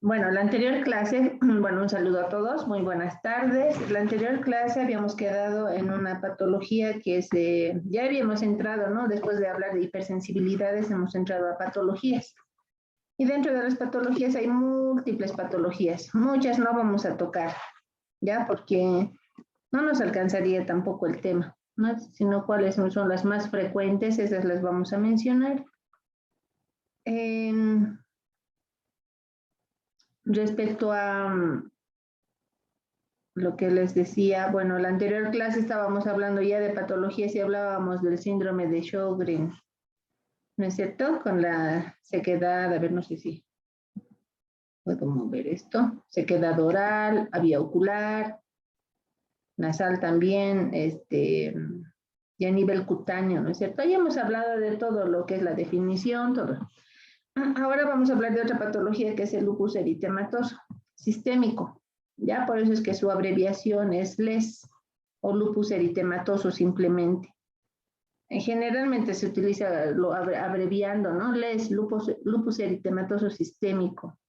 Bueno, la anterior clase, bueno, un saludo a todos, muy buenas tardes. La anterior clase habíamos quedado en una patología que es, ya habíamos entrado, ¿no? Después de hablar de hipersensibilidades, hemos entrado a patologías. Y dentro de las patologías hay múltiples patologías, muchas no vamos a tocar, ¿ya? Porque no nos alcanzaría tampoco el tema, ¿no? Sino cuáles son las más frecuentes, esas las vamos a mencionar. Respecto a lo que les decía, bueno, la anterior clase estábamos hablando ya de patologías y hablábamos del síndrome de Sjögren, ¿no es cierto? Con la sequedad, a ver, no sé si puedo mover esto, sequedad oral, vía ocular, nasal también, y a nivel cutáneo, ¿no es cierto? Ya hemos hablado de todo lo que es la definición, todo. Ahora vamos a hablar de otra patología que es el lupus eritematoso sistémico. Ya por eso es que su abreviación es LES o lupus eritematoso simplemente. Generalmente se utiliza lo abreviando, ¿no? LES, lupus eritematoso sistémico.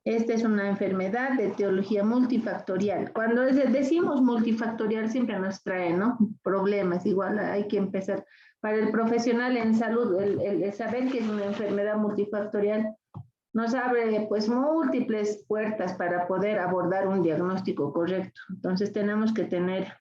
Esta es una enfermedad de etiología multifactorial. Cuando decimos multifactorial siempre nos trae, ¿no? Problemas. Igual hay que empezar. Para el profesional en salud, el saber que es una enfermedad multifactorial nos abre pues múltiples puertas para poder abordar un diagnóstico correcto. Entonces tenemos que tener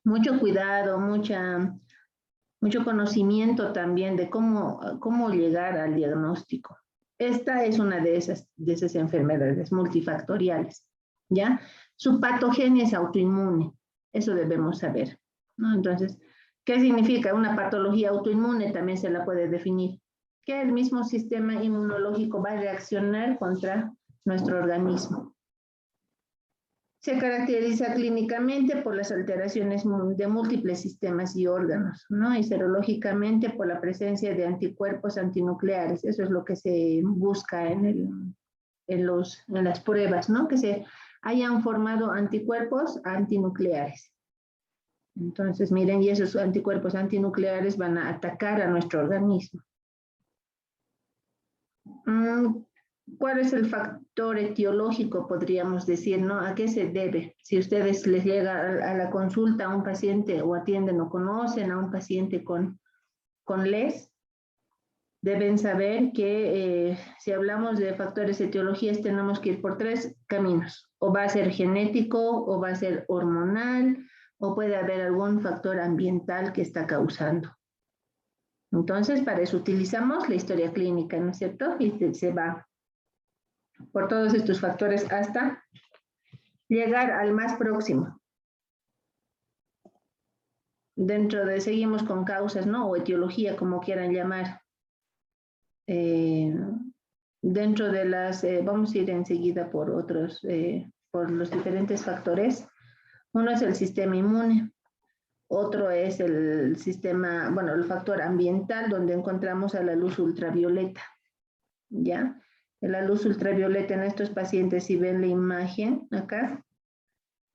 mucho cuidado, mucho conocimiento también de cómo llegar al diagnóstico. Esta es una de esas enfermedades multifactoriales, ¿ya? Su patogenia es autoinmune, eso debemos saber, ¿no? Entonces, ¿qué significa? Una patología autoinmune también se la puede definir, que el mismo sistema inmunológico va a reaccionar contra nuestro organismo. Se caracteriza clínicamente por las alteraciones de múltiples sistemas y órganos, ¿no? Y serológicamente por la presencia de anticuerpos antinucleares. Eso es lo que se busca en las pruebas, ¿no? Que se hayan formado anticuerpos antinucleares. Entonces, miren, y esos anticuerpos antinucleares van a atacar a nuestro organismo. ¿Cuál es el factor etiológico, podríamos decir, ¿no? ¿A qué se debe? Si ustedes les llega a la consulta a un paciente o atienden o conocen a un paciente con LES, deben saber que si hablamos de factores etiologías tenemos que ir por 3 caminos. O va a ser genético, o va a ser hormonal, o puede haber algún factor ambiental que está causando. Entonces, para eso utilizamos la historia clínica, ¿no es cierto? Y se va por todos estos factores hasta llegar al más próximo. Seguimos con causas, ¿no? O etiología, como quieran llamar. Dentro de las, vamos a ir enseguida por otros, por los diferentes factores. Uno es el sistema inmune. Otro es el sistema, bueno, el factor ambiental, donde encontramos a la luz ultravioleta, ¿ya? La luz ultravioleta en estos pacientes, si ven la imagen acá,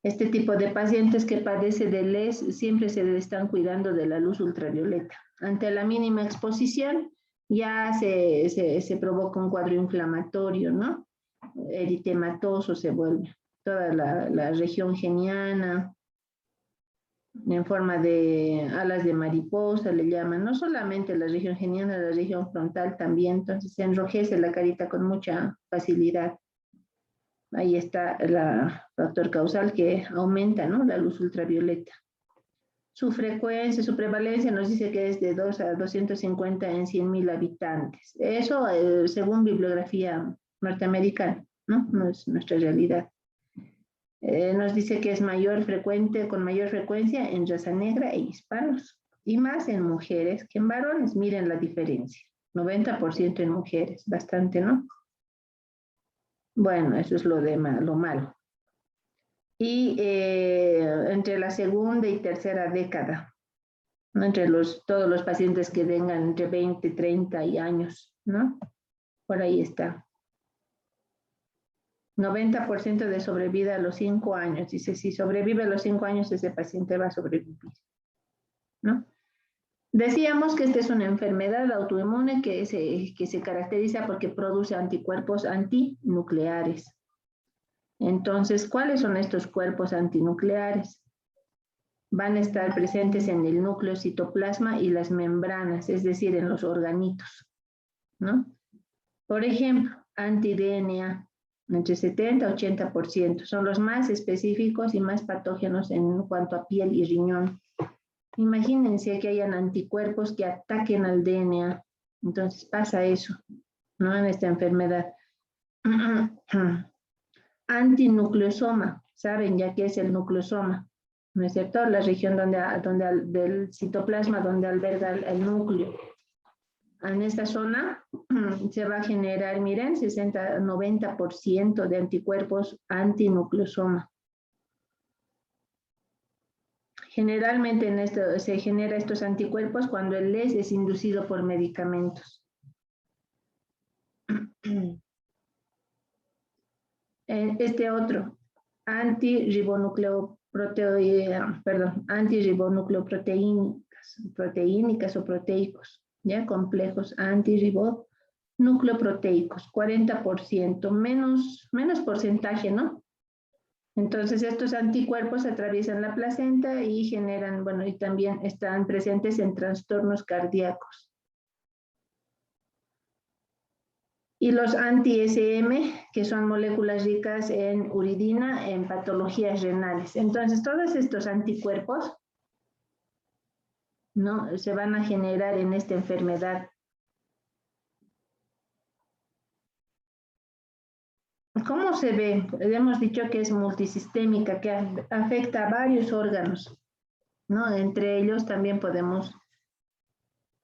este tipo de pacientes que padecen de LES siempre se están cuidando de la luz ultravioleta. Ante la mínima exposición ya se provoca un cuadro inflamatorio, ¿no? Eritematoso se vuelve. Toda la región geniana, en forma de alas de mariposa, le llaman, no solamente la región geniana, la región frontal también, entonces se enrojece la carita con mucha facilidad. Ahí está el factor causal que aumenta, ¿no? La luz ultravioleta. Su frecuencia, su prevalencia nos dice que es de 2 a 250 en 100.000 habitantes. Eso según bibliografía norteamericana, ¿no? No es nuestra realidad. Nos dice que es con mayor frecuencia en raza negra e hispanos, y más en mujeres que en varones. Miren la diferencia, 90% en mujeres, bastante, ¿no? Bueno, eso es lo malo. Y entre la segunda y tercera década, ¿no? Entre todos los pacientes que tengan entre 20 y 30 años, ¿no? Por ahí está. 90% de sobrevida a los 5 años. Dice, si sobrevive a los 5 años, ese paciente va a sobrevivir, ¿no? Decíamos que esta es una enfermedad autoinmune que se caracteriza porque produce anticuerpos antinucleares. Entonces, ¿cuáles son estos cuerpos antinucleares? Van a estar presentes en el núcleo, citoplasma y las membranas, es decir, en los organitos, ¿no? Por ejemplo, anti-DNA, entre 70 y 80%, son los más específicos y más patógenos en cuanto a piel y riñón. Imagínense que hayan anticuerpos que ataquen al DNA, entonces pasa eso, ¿no? En esta enfermedad. Antinucleosoma, ¿saben ya qué es el nucleosoma? ¿No es cierto? La región del citoplasma donde alberga el núcleo. En esta zona se va a generar, miren, 60-90% de anticuerpos antinucleosoma. Generalmente en esto se genera estos anticuerpos cuando el LES es inducido por medicamentos. Este otro, antirribonucleoproteínicas o proteicos, ¿ya? Complejos antirribonucleoproteicos, 40%, menos porcentaje, ¿no? Entonces, estos anticuerpos atraviesan la placenta y generan, bueno, y también están presentes en trastornos cardíacos. Y los anti-SM, que son moléculas ricas en uridina, en patologías renales. Entonces, todos estos anticuerpos, ¿no? Se van a generar en esta enfermedad. ¿Cómo se ve? Hemos dicho que es multisistémica, que afecta a varios órganos, ¿no? Entre ellos también podemos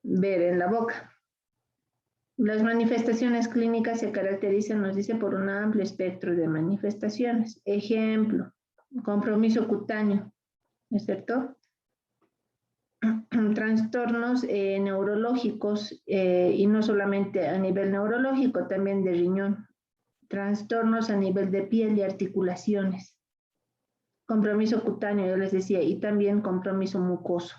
ver en la boca. Las manifestaciones clínicas se caracterizan, nos dice, por un amplio espectro de manifestaciones. Ejemplo, compromiso cutáneo, ¿no es cierto? Trastornos neurológicos, y no solamente a nivel neurológico, también de riñón. Trastornos a nivel de piel y articulaciones. Compromiso cutáneo, yo les decía, y también compromiso mucoso.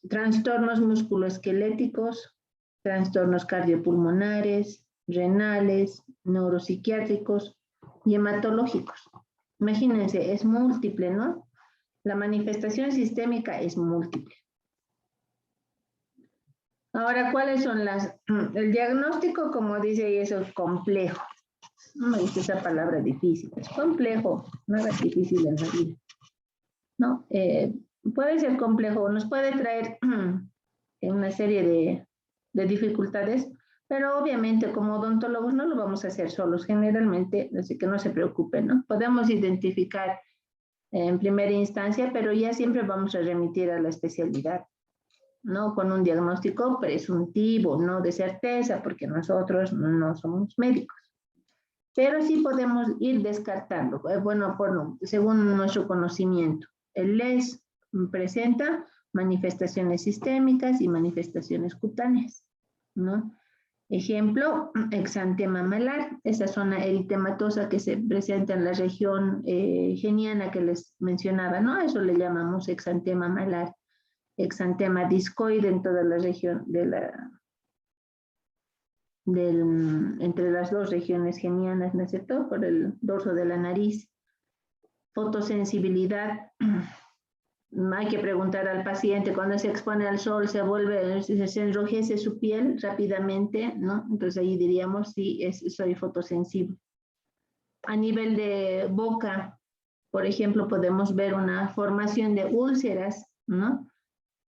Trastornos musculoesqueléticos, trastornos cardiopulmonares, renales, neuropsiquiátricos y hematológicos. Imagínense, es múltiple, ¿no? La manifestación sistémica es múltiple. Ahora, ¿cuáles son el diagnóstico, como dice, y eso es complejo? No me gusta esa palabra difícil, es complejo, nada es difícil en la vida, ¿no? Puede ser complejo, nos puede traer una serie de dificultades, pero obviamente como odontólogos no lo vamos a hacer solos, generalmente, así que no se preocupen, ¿no? Podemos identificar en primera instancia, pero ya siempre vamos a remitir a la especialidad, ¿no? Con un diagnóstico presuntivo, no de certeza, porque nosotros no somos médicos. Pero sí podemos ir descartando, bueno, según nuestro conocimiento. El LES presenta manifestaciones sistémicas y manifestaciones cutáneas, ¿no? Ejemplo, exantema malar, esa zona eritematosa que se presenta en la región geniana que les mencionaba, ¿no? Eso le llamamos exantema malar. Exantema discoide en toda la región entre las dos regiones genianas, ¿no es cierto? Por el dorso de la nariz. Fotosensibilidad. Hay que preguntar al paciente, cuando se expone al sol, se enrojece su piel rápidamente, ¿no? Entonces ahí diríamos, sí, soy fotosensible. A nivel de boca, por ejemplo, podemos ver una formación de úlceras, ¿no?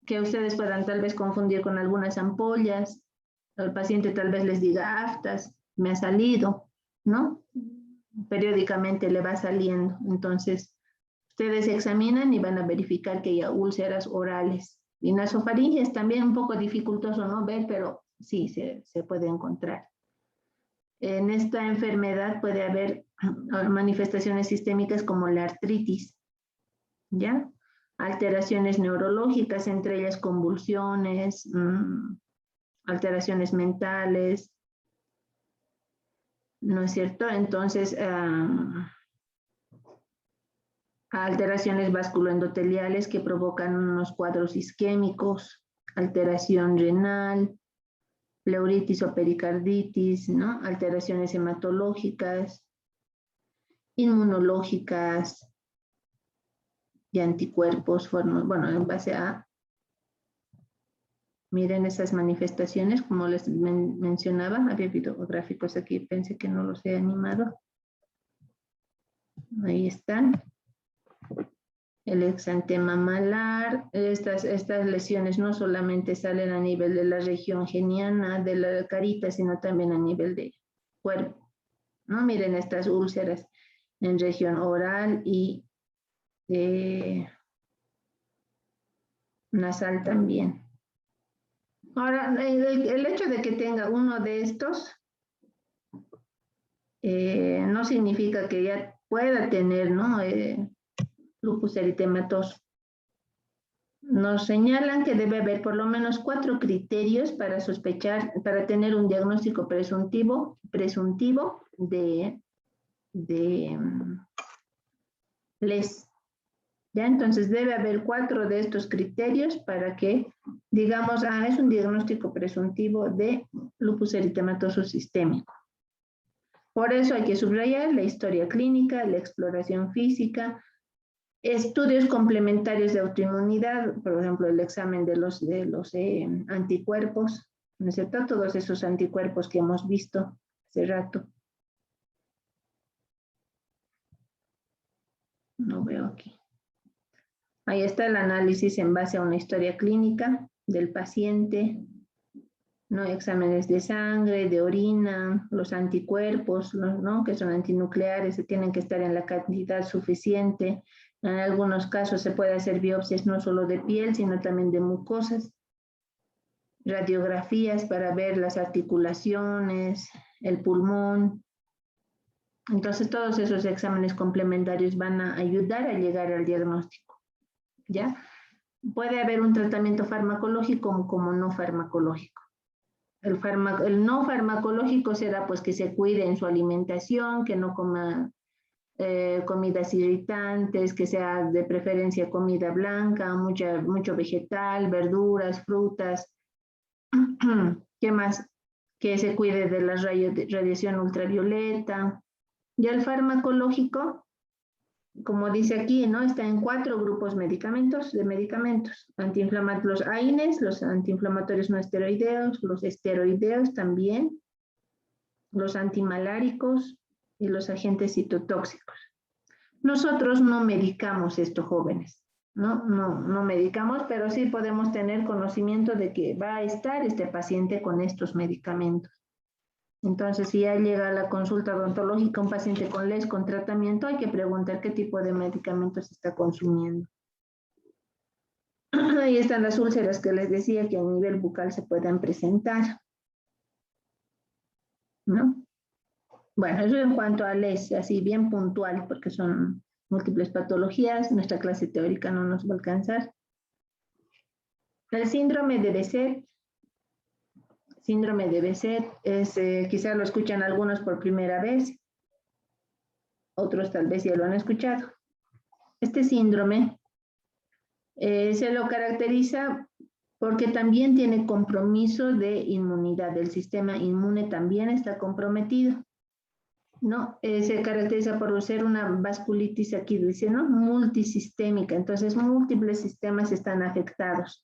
Que ustedes puedan tal vez confundir con algunas ampollas. El paciente tal vez les diga aftas, me ha salido, ¿no? Periódicamente le va saliendo. Entonces, ustedes examinan y van a verificar que haya úlceras orales. Y nasofaringes también un poco dificultoso no ver, pero sí se puede encontrar. En esta enfermedad puede haber manifestaciones sistémicas como la artritis, ¿ya? Alteraciones neurológicas, entre ellas convulsiones, alteraciones mentales, ¿no es cierto? Entonces, alteraciones vasculoendoteliales que provocan unos cuadros isquémicos, alteración renal, pleuritis o pericarditis, ¿no? Alteraciones hematológicas, inmunológicas y anticuerpos, bueno, en base a, miren esas manifestaciones, como les mencionaba, había videográficos aquí, pensé que no los he animado. Ahí están. El exantema malar, estas lesiones no solamente salen a nivel de la región geniana, de la carita, sino también a nivel de cuerpo, ¿no? Miren estas úlceras en región oral y nasal también. Ahora, el hecho de que tenga uno de estos no significa que ya pueda tener, ¿no? Lupus eritematoso. Nos señalan que debe haber por lo menos 4 criterios para sospechar, para tener un diagnóstico presuntivo de LES. ¿Ya? Entonces debe haber 4 de estos criterios para que digamos, es un diagnóstico presuntivo de lupus eritematoso sistémico. Por eso hay que subrayar la historia clínica, la exploración física, estudios complementarios de autoinmunidad, por ejemplo, el examen de los anticuerpos, ¿no es cierto? Todos esos anticuerpos que hemos visto hace rato. No veo aquí. Ahí está el análisis en base a una historia clínica del paciente, ¿no? Exámenes de sangre, de orina, los anticuerpos, ¿no? Que son antinucleares, tienen que estar en la cantidad suficiente. En algunos casos se puede hacer biopsias no solo de piel, sino también de mucosas. Radiografías para ver las articulaciones, el pulmón. Entonces, todos esos exámenes complementarios van a ayudar a llegar al diagnóstico, ¿ya? Puede haber un tratamiento farmacológico como no farmacológico. El no farmacológico será pues que se cuide en su alimentación, que no coma comidas irritantes, que sea de preferencia comida blanca, mucho vegetal, verduras, frutas. ¿Qué más? Que se cuide de la radiación ultravioleta. Y el farmacológico, como dice aquí, ¿no? Está en 4 grupos de medicamentos. Antiinflamatorios, los AINES, los antiinflamatorios no esteroideos, los esteroideos también, los antimaláricos y los agentes citotóxicos. Nosotros no medicamos esto, jóvenes, no medicamos, pero sí podemos tener conocimiento de que va a estar este paciente con estos medicamentos. Entonces, si ya llega a la consulta odontológica un paciente con LES con tratamiento, hay que preguntar qué tipo de medicamentos está consumiendo. Ahí están las úlceras que les decía que a nivel bucal se puedan presentar, ¿no? Bueno, eso en cuanto a LES, así bien puntual, porque son múltiples patologías, nuestra clase teórica no nos va a alcanzar. El síndrome de Behçet. Síndrome de Behçet es, quizás lo escuchan algunos por primera vez, otros tal vez ya lo han escuchado. Este síndrome se lo caracteriza porque también tiene compromiso de inmunidad, el sistema inmune también está comprometido, ¿no? Se caracteriza por ser una vasculitis, aquí dice, ¿no? Multisistémica, entonces múltiples sistemas están afectados.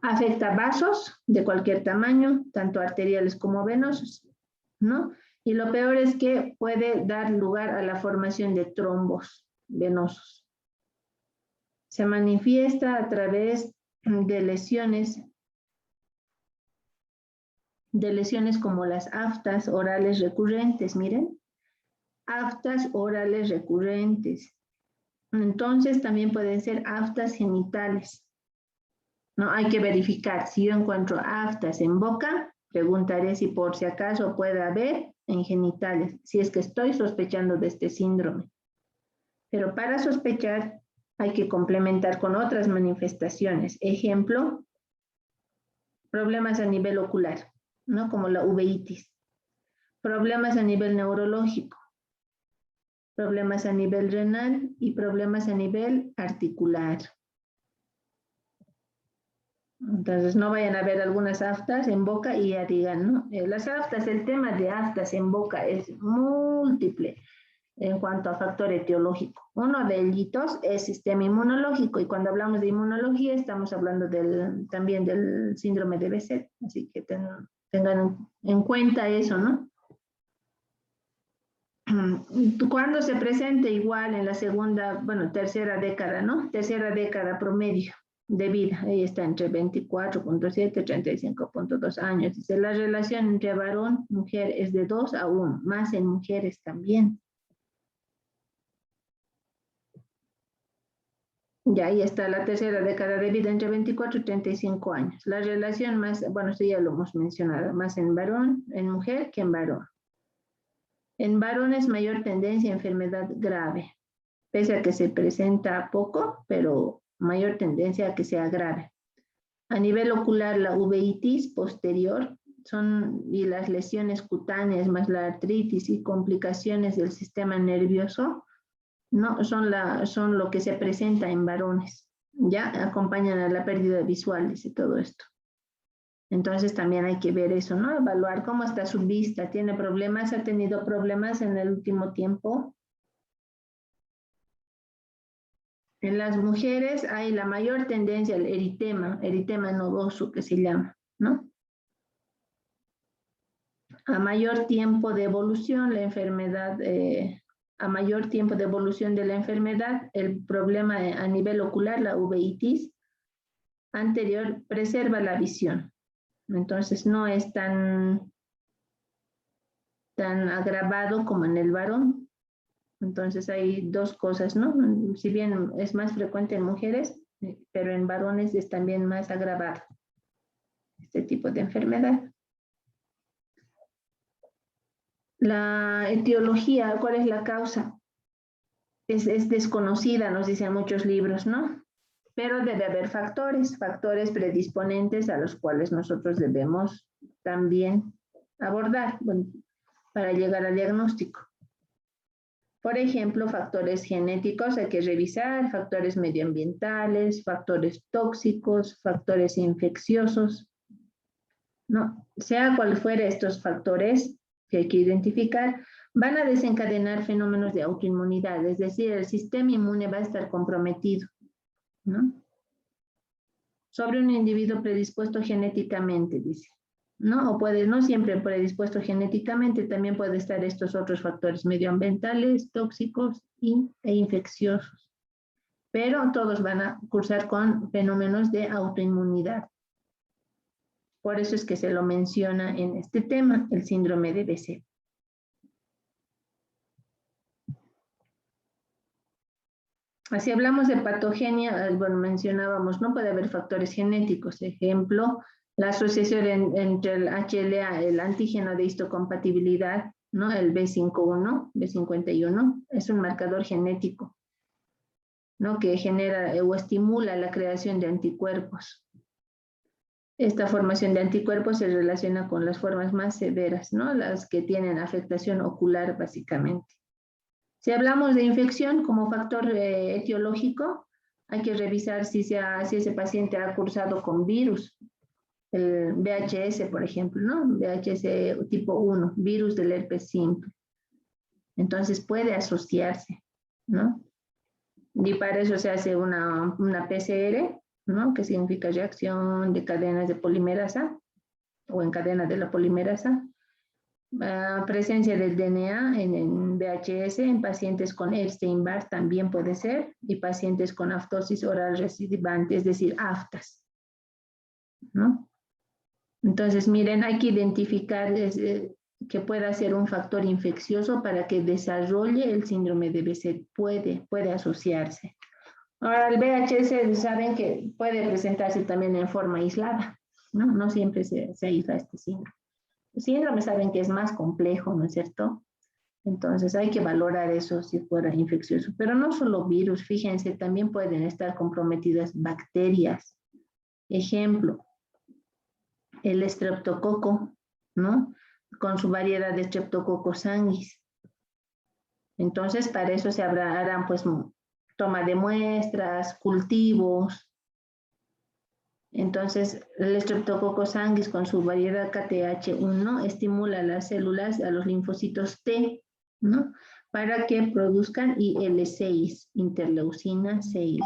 Afecta vasos de cualquier tamaño, tanto arteriales como venosos, ¿no? Y lo peor es que puede dar lugar a la formación de trombos venosos. Se manifiesta a través de lesiones como las aftas orales recurrentes, miren, aftas orales recurrentes. Entonces también pueden ser aftas genitales. No, hay que verificar. Si yo encuentro aftas en boca, preguntaré si por si acaso puede haber en genitales, si es que estoy sospechando de este síndrome. Pero para sospechar hay que complementar con otras manifestaciones. Ejemplo, problemas a nivel ocular, ¿no? Como la uveitis. Problemas a nivel neurológico. problemas a nivel renal y problemas a nivel articular. Entonces no vayan a ver algunas aftas en boca y ya digan, ¿no? Las aftas, el tema de aftas en boca es múltiple en cuanto a factor etiológico. Uno de ellos es sistema inmunológico, y cuando hablamos de inmunología estamos hablando también del síndrome de Behçet, así que tengan en cuenta eso, ¿no? Cuando se presenta igual en la segunda, bueno, tercera década, ¿no? Tercera década promedio de vida, ahí está entre 24.7 y 35.2 años. Dice, la relación entre varón y mujer es de 2 a 1, más en mujeres también. Ya ahí está la tercera década de vida entre 24 y 35 años. La relación más, bueno, esto ya lo hemos mencionado, más en varón, en mujer que en varón. En varones mayor tendencia a enfermedad grave, pese a que se presenta poco, pero mayor tendencia a que sea grave. A nivel ocular, la uveitis posterior y las lesiones cutáneas más la artritis y complicaciones del sistema nervioso no son lo que se presenta en varones, ya acompañan a la pérdida visual y todo esto. Entonces también hay que ver eso, ¿no? Evaluar cómo está su vista, ¿tiene problemas? ¿Ha tenido problemas en el último tiempo? En las mujeres hay la mayor tendencia al eritema nodoso que se llama, ¿no? A mayor tiempo de evolución, la enfermedad, a mayor tiempo de evolución de la enfermedad, el problema a nivel ocular, la uveitis anterior, preserva la visión. Entonces no es tan agravado como en el varón. Entonces hay dos cosas, ¿no? Si bien es más frecuente en mujeres, pero en varones es también más agravado este tipo de enfermedad. La etiología, ¿cuál es la causa? Es desconocida, nos dicen muchos libros, ¿no? Pero debe haber factores predisponentes a los cuales nosotros debemos también abordar para llegar al diagnóstico. Por ejemplo, factores genéticos hay que revisar, factores medioambientales, factores tóxicos, factores infecciosos. No, sea cual fuera estos factores que hay que identificar, van a desencadenar fenómenos de autoinmunidad, es decir, el sistema inmune va a estar comprometido, ¿no? Sobre un individuo predispuesto genéticamente, dice, ¿no? O puede, no siempre predispuesto genéticamente, también puede estar estos otros factores medioambientales, tóxicos e infecciosos. Pero todos van a cursar con fenómenos de autoinmunidad. Por eso es que se lo menciona en este tema, el síndrome de Behçet. Así hablamos de patogenia, bueno, mencionábamos, no puede haber factores genéticos. Ejemplo, la asociación entre el HLA, el antígeno de histocompatibilidad, ¿no? El B51, B51, es un marcador genético, ¿no? Que genera o estimula la creación de anticuerpos. Esta formación de anticuerpos se relaciona con las formas más severas, ¿no? Las que tienen afectación ocular, básicamente. Si hablamos de infección como factor etiológico, hay que revisar si ese paciente ha cursado con virus, el VHS, por ejemplo, ¿no? VHS tipo 1, virus del herpes simple. Entonces puede asociarse, ¿no? Y para eso se hace una PCR, ¿no? Que significa reacción de cadenas de polimerasa o en cadena de la polimerasa. Presencia del DNA en VHS en pacientes con Epstein-Barr también puede ser, y pacientes con aftosis oral recidivante, es decir, aftas, ¿no? Entonces, miren, hay que identificar que pueda ser un factor infeccioso para que desarrolle el síndrome de Behçet, puede asociarse. Ahora, el VHS saben que puede presentarse también en forma aislada, ¿no? No siempre se aísla este síndrome. El síndrome saben que es más complejo, ¿no es cierto? Entonces hay que valorar eso si fuera infeccioso. Pero no solo virus, fíjense, también pueden estar comprometidas bacterias. Ejemplo, el estreptococo, ¿no? Con su variedad de Streptococcus sanguis. Entonces, para eso se harán pues toma de muestras, cultivos. Entonces, el Streptococcus sanguis con su variedad KTH1 estimula las células, a los linfocitos T, ¿no? Para que produzcan IL-6, interleucina 6.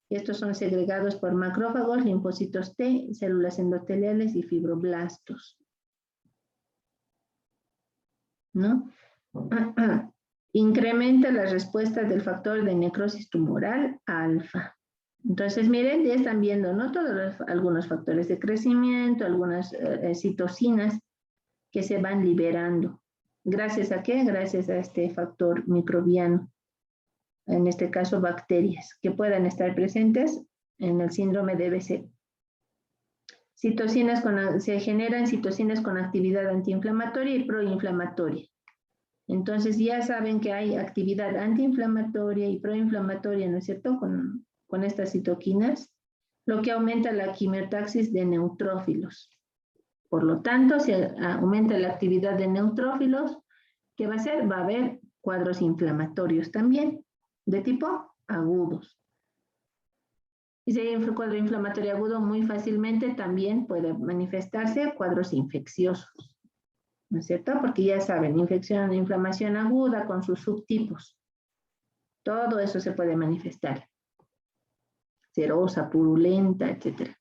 Estos son segregados por macrófagos, linfocitos T, células endoteliales y fibroblastos, ¿no? Incrementa las respuestas del factor de necrosis tumoral alfa. Entonces, miren, ya están viendo, ¿no? Algunos factores de crecimiento, algunas citocinas que se van liberando. ¿Gracias a qué? Gracias a este factor microbiano. En este caso, bacterias, que puedan estar presentes en el síndrome de BC. Se generan citocinas con actividad antiinflamatoria y proinflamatoria. Entonces ya saben que hay actividad antiinflamatoria y proinflamatoria, ¿no es cierto?, con estas citoquinas, lo que aumenta la quimiotaxis de neutrófilos. Por lo tanto, si aumenta la actividad de neutrófilos, ¿qué va a hacer? Va a haber cuadros inflamatorios también, de tipo agudos. Y si hay un cuadro inflamatorio agudo, muy fácilmente también puede manifestarse cuadros infecciosos, ¿no es cierto? Porque ya saben, infección, inflamación aguda con sus subtipos. Todo eso se puede manifestar. Serosa, purulenta, etc.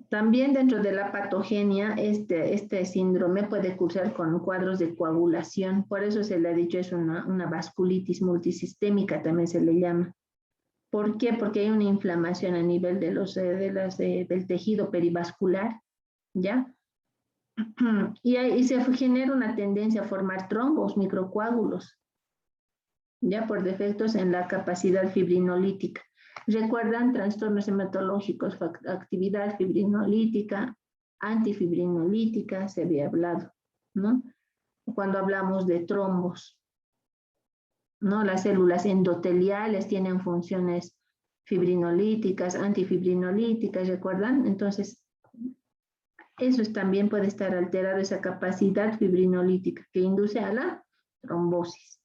También dentro de la patogenia, este síndrome puede cursar con cuadros de coagulación. Por eso se le ha dicho, es una vasculitis multisistémica, también se le llama. ¿Por qué? Porque hay una inflamación a nivel del tejido perivascular, ¿ya? Y se genera una tendencia a formar trombos, microcoágulos, ya por defectos en la capacidad fibrinolítica. ¿Recuerdan? Trastornos hematológicos, actividad fibrinolítica, antifibrinolítica, se había hablado, ¿no? Cuando hablamos de trombos, ¿no? Las células endoteliales tienen funciones fibrinolíticas, antifibrinolíticas, ¿recuerdan? Entonces, eso también puede estar alterado, esa capacidad fibrinolítica que induce a la trombosis.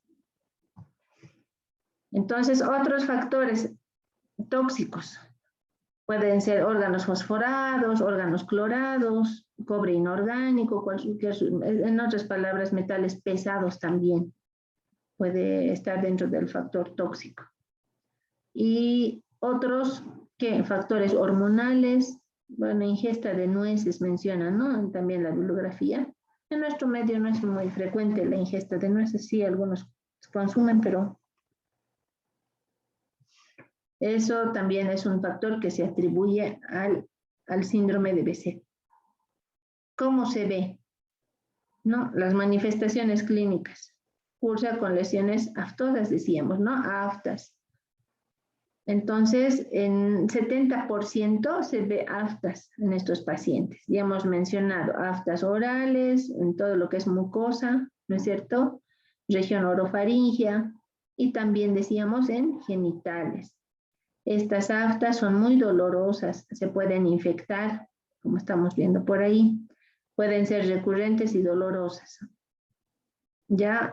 Entonces, otros factores tóxicos pueden ser órganos fosforados, órganos clorados, cobre inorgánico, en otras palabras, metales pesados también puede estar dentro del factor tóxico. Y otros, ¿qué? Factores hormonales, bueno, ingesta de nueces mencionan, ¿no? También la bibliografía. En nuestro medio no es muy frecuente la ingesta de nueces, sí, algunos consumen, pero eso también es un factor que se atribuye al síndrome de BC. ¿Cómo se ve? ¿No? Las manifestaciones clínicas. Cursa con lesiones aftosas, decíamos, ¿no? Aftas. Entonces, en 70% se ve aftas en estos pacientes. Ya hemos mencionado aftas orales, en todo lo que es mucosa, ¿no es cierto? Región orofaringea y también decíamos en genitales. Estas aftas son muy dolorosas, se pueden infectar, como estamos viendo por ahí. Pueden ser recurrentes y dolorosas. Ya,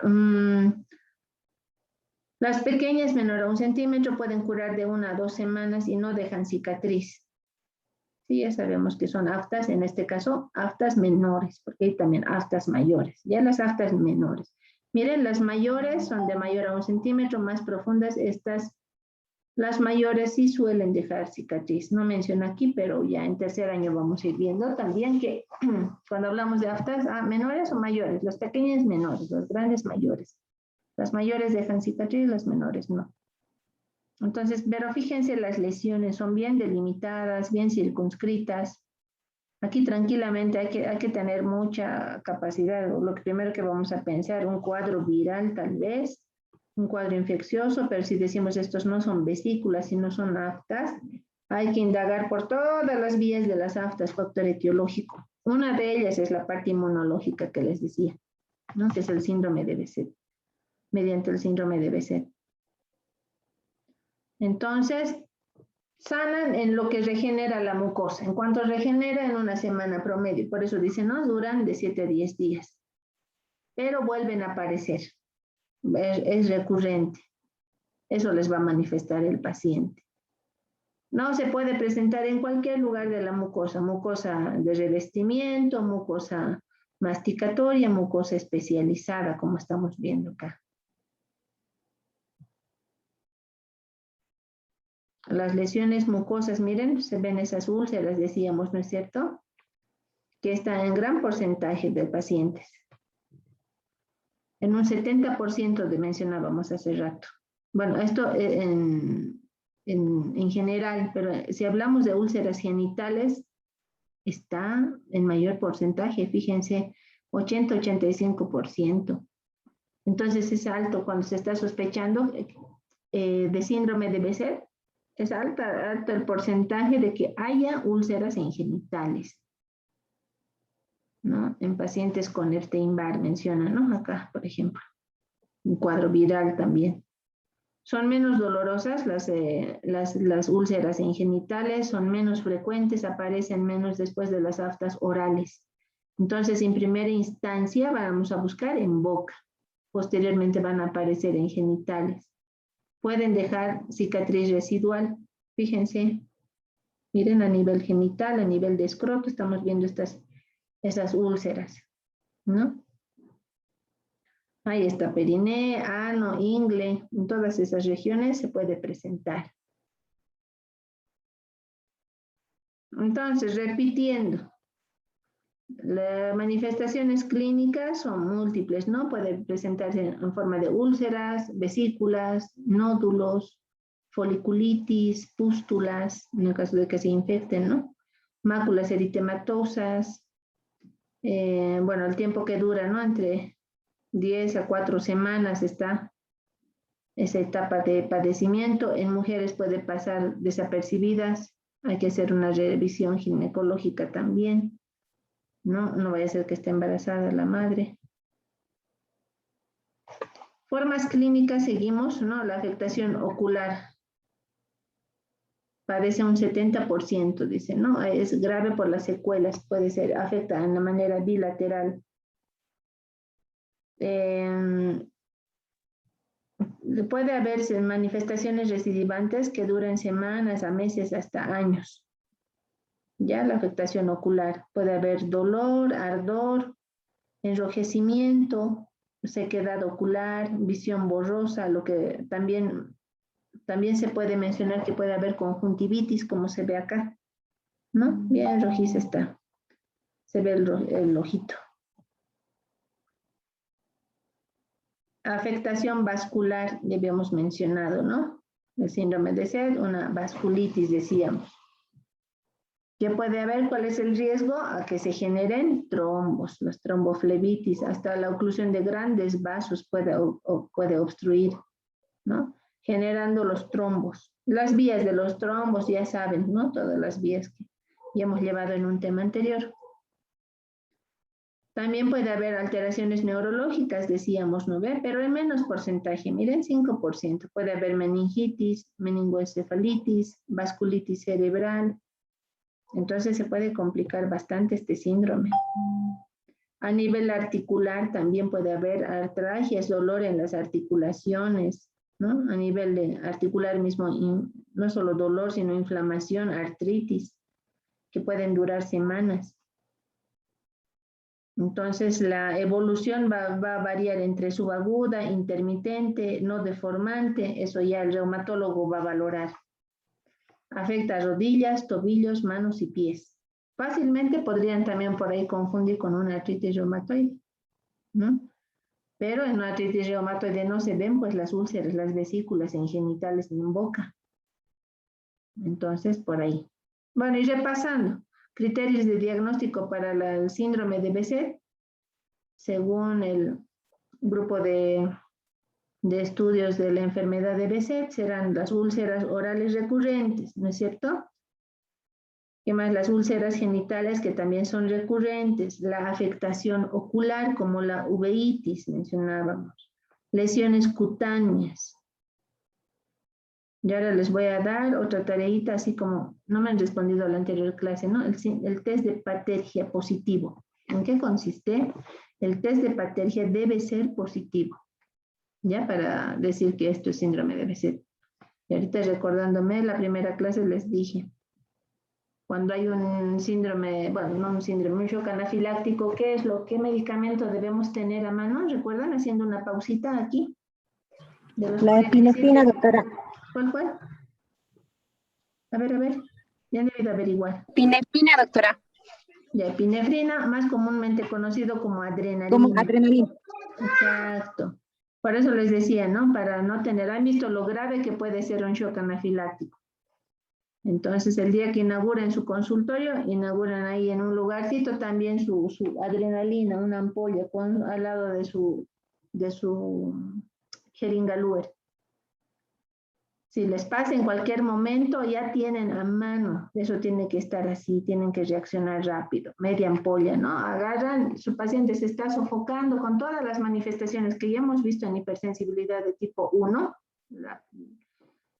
las pequeñas menor a 1 centímetro pueden curar de 1 a 2 semanas y no dejan cicatriz. Sí, ya sabemos que son aftas, en este caso, aftas menores, porque hay también aftas mayores. Ya las aftas menores. Miren, las mayores son de mayor a 1 centímetro, más profundas. Las mayores sí suelen dejar cicatriz. No menciono aquí, pero ya en tercer año vamos a ir viendo también que cuando hablamos de aftas, menores o mayores, las pequeñas menores, las grandes mayores. Las mayores dejan cicatriz, las menores no. Entonces, pero fíjense, las lesiones son bien delimitadas, bien circunscritas. Aquí tranquilamente hay que tener mucha capacidad. Lo primero que vamos a pensar, un cuadro viral tal vez, un cuadro infeccioso, pero si decimos estos no son vesículas, sino son aftas, hay que indagar por todas las vías de las aftas, factor etiológico. Una de ellas es la parte inmunológica que les decía, ¿no? Que es el síndrome de BC, mediante el síndrome de BC. Entonces, sanan en lo que regenera la mucosa. En cuanto regenera en 1 semana promedio, por eso dicen, ¿no? Duran de 7 a 10 días. pero vuelven a aparecer. Es recurrente. Eso les va a manifestar el paciente. No se puede presentar en cualquier lugar de la mucosa, mucosa de revestimiento, mucosa masticatoria, mucosa especializada, como estamos viendo acá. Las lesiones mucosas, miren, se ven esas úlceras, decíamos, ¿no es cierto? Que están en gran porcentaje de pacientes. En un 70% mencionábamos hace rato. Bueno, esto en general, pero si hablamos de úlceras genitales, está en mayor porcentaje, fíjense, 80-85%. Entonces es alto cuando se está sospechando de síndrome de Behçet, es alto el porcentaje de que haya úlceras en genitales, ¿no? En pacientes con Epstein-Barr mencionan, ¿no? Acá, por ejemplo, un cuadro viral también. Son menos dolorosas las úlceras en genitales, son menos frecuentes, aparecen menos después de las aftas orales. Entonces, en primera instancia, vamos a buscar en boca. Posteriormente van a aparecer en genitales. Pueden dejar cicatriz residual. Fíjense, miren a nivel genital, a nivel de escroto, estamos viendo esas úlceras, ¿no? Ahí está periné, ano, ingle, en todas esas regiones se puede presentar. Entonces, repitiendo, las manifestaciones clínicas son múltiples, ¿no? Puede presentarse en forma de úlceras, vesículas, nódulos, foliculitis, pústulas, en el caso de que se infecten, ¿no? Máculas eritematosas, bueno, el tiempo que dura, ¿no? Entre 10 a 4 semanas está esa etapa de padecimiento. En mujeres puede pasar desapercibidas, hay que hacer una revisión ginecológica también, ¿no? No vaya a ser que esté embarazada la madre. Formas clínicas seguimos, ¿no? La afectación ocular padece un 70%, dice, ¿no? Es grave por las secuelas, puede ser, afecta de manera bilateral. Puede haber manifestaciones recidivantes que duran semanas, a meses, hasta años. Ya la afectación ocular. Puede haber dolor, ardor, enrojecimiento, sequedad ocular, visión borrosa, lo que también se puede mencionar que puede haber conjuntivitis, como se ve acá, ¿no? Bien rojiza está. Se ve el ojito. Afectación vascular, ya habíamos mencionado, ¿no? El síndrome de Behçet, una vasculitis, decíamos. ¿Qué puede haber? ¿Cuál es el riesgo? A que se generen trombos, las tromboflebitis, hasta la oclusión de grandes vasos puede obstruir, ¿no? Generando los trombos. Las vías de los trombos, ya saben, ¿no? Todas las vías que ya hemos llevado en un tema anterior. También puede haber alteraciones neurológicas, decíamos, ¿no ve? Pero en menos porcentaje, miren, 5%. Puede haber meningitis, meningoencefalitis, vasculitis cerebral. Entonces se puede complicar bastante este síndrome. A nivel articular también puede haber artralgias, dolor en las articulaciones, ¿no? A nivel de articular mismo, no solo dolor, sino inflamación, artritis, que pueden durar semanas. Entonces, la evolución va a variar entre subaguda, intermitente, no deformante, eso ya el reumatólogo va a valorar. Afecta rodillas, tobillos, manos y pies. Fácilmente podrían también por ahí confundir con una artritis reumatoide, ¿no? Pero en una artritis reumatoide no se ven pues las úlceras, las vesículas en genitales ni en boca. Entonces, por ahí. Bueno, y repasando. Criterios de diagnóstico para el síndrome de Behçet, según el grupo de estudios de la enfermedad de Behçet, serán las úlceras orales recurrentes, ¿no es cierto? ¿Qué más? Las úlceras genitales, que también son recurrentes, la afectación ocular, como la uveitis, mencionábamos, lesiones cutáneas. Y ahora les voy a dar otra tareita, así como no me han respondido a la anterior clase, ¿no? El test de Patergia positivo. ¿En qué consiste? El test de Patergia debe ser positivo, ya para decir que esto es síndrome de Behçet. Y ahorita recordándome, la primera clase les dije, cuando hay un síndrome, bueno, no un síndrome, un shock anafiláctico, ¿qué medicamento debemos tener a mano? ¿Recuerdan? Haciendo una pausita aquí. De los La epinefrina, doctora. ¿Cuál fue? A ver, ya me he ido a averiguar. Epinefrina, doctora. Ya, epinefrina, más comúnmente conocido como adrenalina. Como adrenalina. Exacto. Por eso les decía, ¿no? Para no tener, ¿han visto lo grave que puede ser un shock anafiláctico? Entonces, el día que inauguren su consultorio, inauguran ahí en un lugarcito también su adrenalina, una ampolla al lado de su jeringa Luer. Si les pasa en cualquier momento, ya tienen a mano. Eso tiene que estar así, tienen que reaccionar rápido. Media ampolla, ¿no? Agarran, su paciente se está sofocando con todas las manifestaciones que ya hemos visto en hipersensibilidad de tipo 1,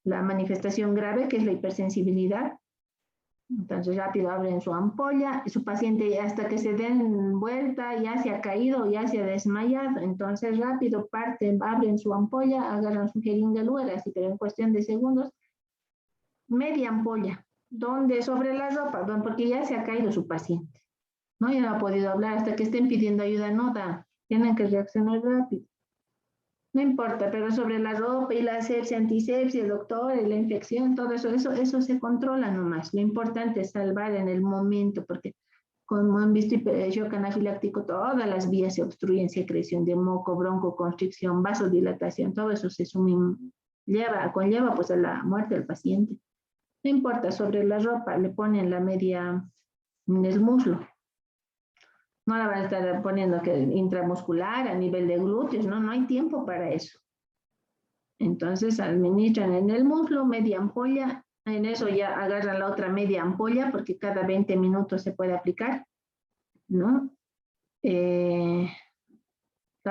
la manifestación grave, que es la hipersensibilidad. Entonces rápido abren su ampolla, su paciente hasta que se den vuelta ya se ha caído, ya se ha desmayado, entonces rápido parten, abren su ampolla, agarran su jeringa Luer, así pero en cuestión de segundos, media ampolla, donde sobre la ropa, porque ya se ha caído su paciente, ¿no? Ya no ha podido hablar, hasta que estén pidiendo ayuda no da, tienen que reaccionar rápido. No importa, pero sobre la ropa y la asepsia, antisepsia, el doctor, la infección, todo eso se controla nomás. Lo importante es salvar en el momento, porque como han visto, shock anafiláctico, todas las vías se obstruyen, secreción de moco, broncoconstricción, vasodilatación, todo eso conlleva pues a la muerte del paciente. No importa, sobre la ropa le ponen la media en el muslo. No la van a estar poniendo que intramuscular a nivel de glúteos, no hay tiempo para eso. Entonces administran en el muslo media ampolla, en eso ya agarran la otra media ampolla porque cada 20 minutos se puede aplicar, ¿no? La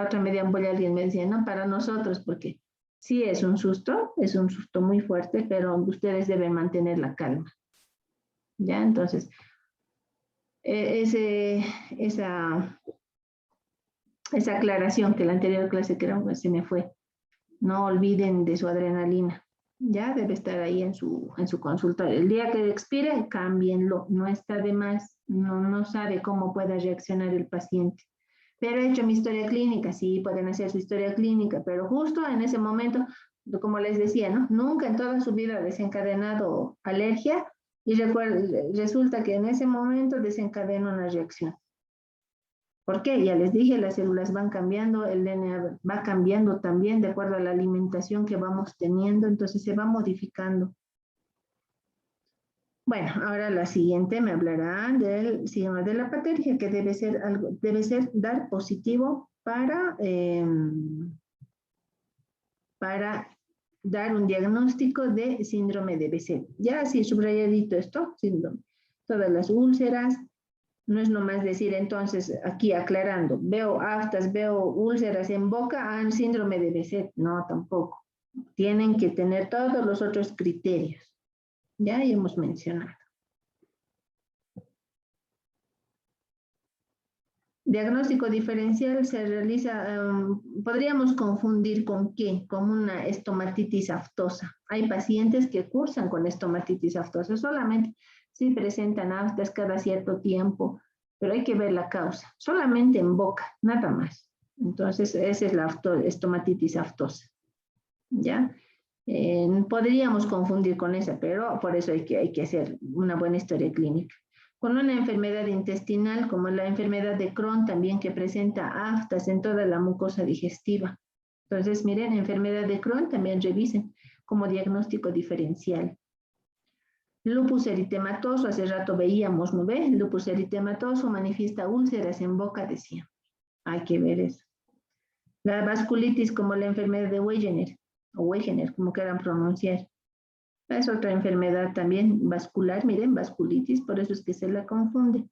otra media ampolla alguien me decía, no, para nosotros, porque sí es un susto muy fuerte, pero ustedes deben mantener la calma. ¿Ya? Entonces, esa aclaración que la anterior clase creo que se me fue. No olviden de su adrenalina. Ya debe estar ahí en su consultorio. El día que expire, cámbienlo. No está de más. No sabe cómo pueda reaccionar el paciente. Pero he hecho mi historia clínica. Sí, pueden hacer su historia clínica, pero justo en ese momento, como les decía, ¿no? Nunca en toda su vida ha desencadenado alergia y resulta que en ese momento desencadena una reacción. ¿Por qué? Ya les dije, las células van cambiando, el DNA va cambiando también de acuerdo a la alimentación que vamos teniendo, entonces se va modificando. Bueno, ahora la siguiente me hablará del signo de la patergia, que debe ser dar positivo para dar un diagnóstico de síndrome de Behçet. Ya así subrayadito esto, síndrome. Todas las úlceras. No es nomás decir, entonces, aquí aclarando, veo aftas, veo úlceras en boca, síndrome de Behçet. No, tampoco. Tienen que tener todos los otros criterios. Ya hemos mencionado. Diagnóstico diferencial se realiza, podríamos confundir con qué, con una estomatitis aftosa. Hay pacientes que cursan con estomatitis aftosa, solamente si presentan aftas cada cierto tiempo, pero hay que ver la causa, solamente en boca, nada más. Entonces, esa es la estomatitis aftosa, ¿ya? Podríamos confundir con esa, pero por eso hay que hacer una buena historia clínica. Con una enfermedad intestinal, como la enfermedad de Crohn, también que presenta aftas en toda la mucosa digestiva. Entonces, miren, enfermedad de Crohn también revisen como diagnóstico diferencial. Lupus eritematoso, hace rato veíamos, ¿no ve? Lupus eritematoso manifiesta úlceras en boca, decía. Hay que ver eso. La vasculitis, como la enfermedad de Wegener, o Wegener, como quieran pronunciar. Es otra enfermedad también vascular, miren, vasculitis, por eso es que se la confunde.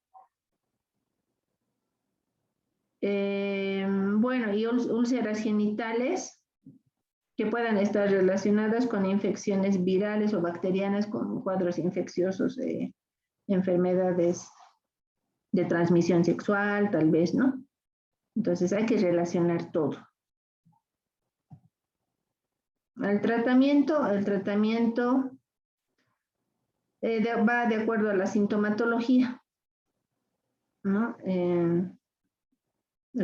Bueno, y úlceras genitales que puedan estar relacionadas con infecciones virales o bacterianas con cuadros infecciosos, enfermedades de transmisión sexual, tal vez, ¿no? Entonces hay que relacionar todo. El tratamiento va de acuerdo a la sintomatología, ¿no? El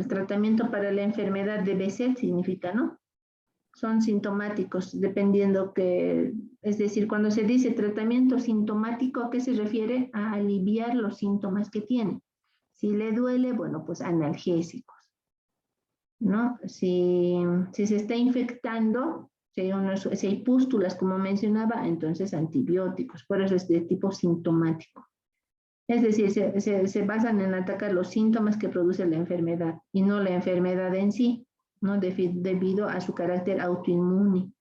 tratamiento para la enfermedad de Behçet significa, ¿no? Son sintomáticos, dependiendo que, es decir, cuando se dice tratamiento sintomático, ¿a qué se refiere? A aliviar los síntomas que tiene. Si le duele, bueno, pues analgésicos, ¿no? Si se está infectando, si hay pústulas, como mencionaba, entonces antibióticos, por eso es de tipo sintomático. Es decir, se basan en atacar los síntomas que produce la enfermedad y no la enfermedad en sí, ¿no? Debido a su carácter autoinmune.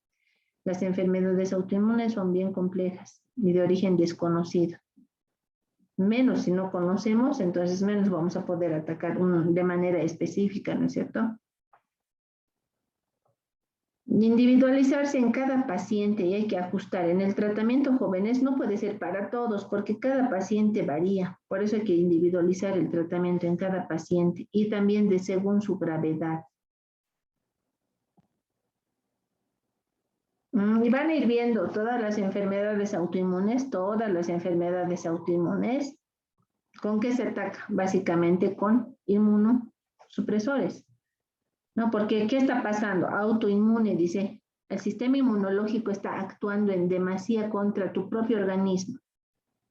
Las enfermedades autoinmunes son bien complejas y de origen desconocido. Menos si no conocemos, entonces menos vamos a poder atacar de manera específica, ¿no es cierto? Individualizarse en cada paciente y hay que ajustar. En el tratamiento jóvenes no puede ser para todos porque cada paciente varía. Por eso hay que individualizar el tratamiento en cada paciente y también según su gravedad. Y van a ir viendo todas las enfermedades autoinmunes, ¿con qué se ataca? Básicamente con inmunosupresores. ¿No? Porque, ¿qué está pasando? Autoinmune, dice, el sistema inmunológico está actuando en demasía contra tu propio organismo.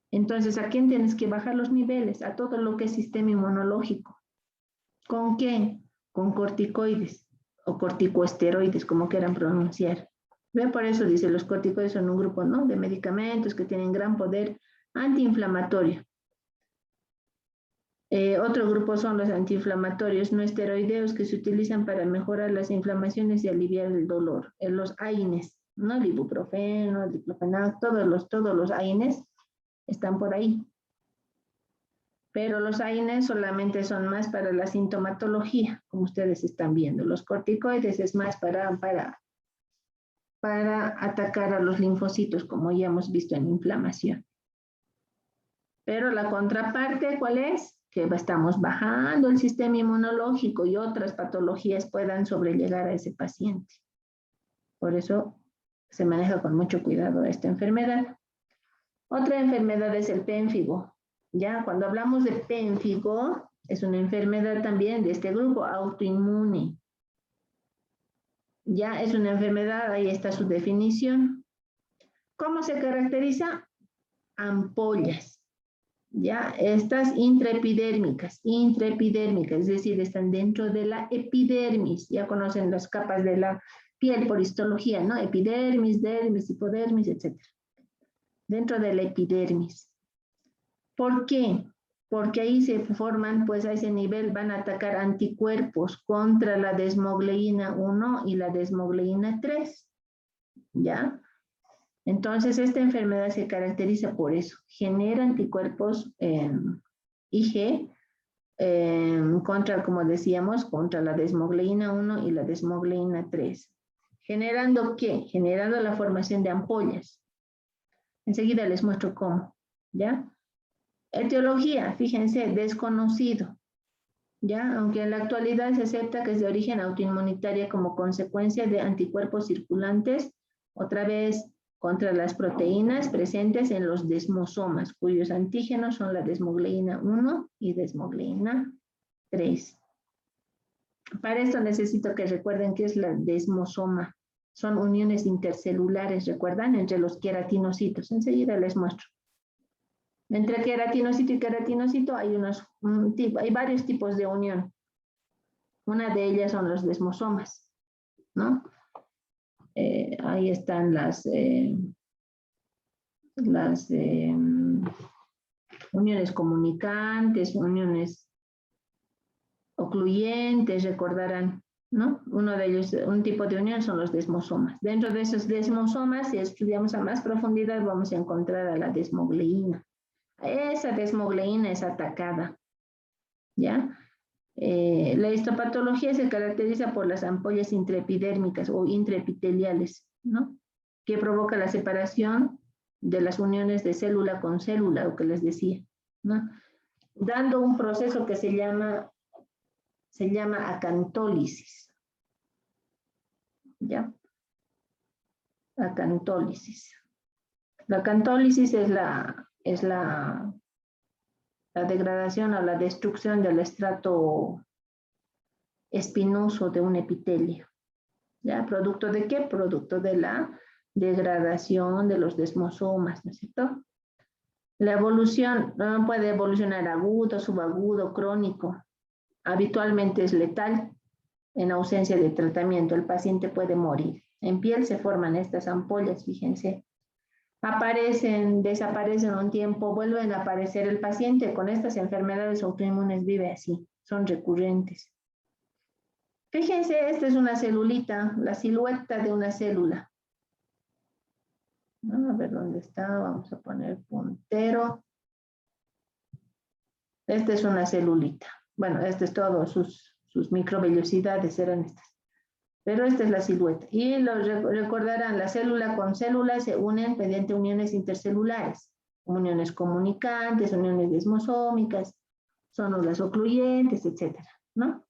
Entonces, ¿a quién tienes que bajar los niveles? A todo lo que es sistema inmunológico. ¿Con qué? Con corticoides o corticosteroides, como quieran pronunciar. ¿Ve? Por eso dice, los corticoides son un grupo, ¿no?, de medicamentos que tienen gran poder antiinflamatorio. Otro grupo son los antiinflamatorios no esteroideos que se utilizan para mejorar las inflamaciones y aliviar el dolor. Los AINES, ¿no? El ibuprofeno, el diclofenac, todos los AINES están por ahí. Pero los AINES solamente son más para la sintomatología, como ustedes están viendo. Los corticoides es más para atacar a los linfocitos, como ya hemos visto en inflamación. Pero la contraparte, ¿cuál es? Que estamos bajando el sistema inmunológico y otras patologías puedan sobrellegar a ese paciente. Por eso se maneja con mucho cuidado esta enfermedad. Otra enfermedad es el pénfigo. Ya, cuando hablamos de pénfigo, es una enfermedad también de este grupo, autoinmune. Ya es una enfermedad, ahí está su definición. ¿Cómo se caracteriza? Ampollas. Ya, estas intraepidérmicas, es decir, están dentro de la epidermis. Ya conocen las capas de la piel por histología, ¿no? Epidermis, dermis, hipodermis, etc. Dentro de la epidermis. ¿Por qué? Porque ahí se forman, pues a ese nivel van a atacar anticuerpos contra la desmogleína 1 y la desmogleína 3. ¿Ya? Entonces, esta enfermedad se caracteriza por eso. Genera anticuerpos IG contra, como decíamos, contra la desmogleína 1 y la desmogleína 3. ¿Generando qué? Generando la formación de ampollas. Enseguida les muestro cómo. ¿Ya? Etiología, fíjense, desconocido. ¿Ya? Aunque en la actualidad se acepta que es de origen autoinmunitaria como consecuencia de anticuerpos circulantes, otra vez, contra las proteínas presentes en los desmosomas, cuyos antígenos son la desmogleína 1 y desmogleína 3. Para esto necesito que recuerden qué es la desmosoma. Son uniones intercelulares, ¿recuerdan? Entre los queratinocitos. Enseguida les muestro. Entre queratinocito y queratinocito hay varios tipos de unión. Una de ellas son los desmosomas, ¿no? Ahí están las uniones comunicantes, uniones ocluyentes, recordarán, ¿no? Uno de ellos, un tipo de unión son los desmosomas. Dentro de esos desmosomas, si estudiamos a más profundidad, vamos a encontrar a la desmogleína. Esa desmogleína es atacada, ¿ya? La histopatología se caracteriza por las ampollas intraepidérmicas o intraepiteliales, ¿no? Que provoca la separación de las uniones de célula con célula, lo que les decía, ¿no? dando un proceso que se llama acantólisis. ¿Ya? Acantólisis. La acantólisis es la degradación o la destrucción del estrato espinoso de un epitelio. ¿Ya? ¿Producto de qué? Producto de la degradación de los desmosomas, ¿no es cierto? La evolución puede evolucionar agudo, subagudo, crónico. Habitualmente es letal. En ausencia de tratamiento, el paciente puede morir. En piel se forman estas ampollas, fíjense. Aparecen, desaparecen un tiempo, vuelven a aparecer. El paciente con estas enfermedades autoinmunes vive así, son recurrentes. Fíjense, esta es una celulita, la silueta de una célula. A ver dónde está, vamos a poner puntero. Esta es una celulita. Bueno, este es todo, sus microvellosidades eran estas. Pero esta es la silueta. Y recordarán, la célula con célula se unen mediante uniones intercelulares, uniones comunicantes, uniones desmosómicas, zonas ocluyentes, etcétera, ¿no?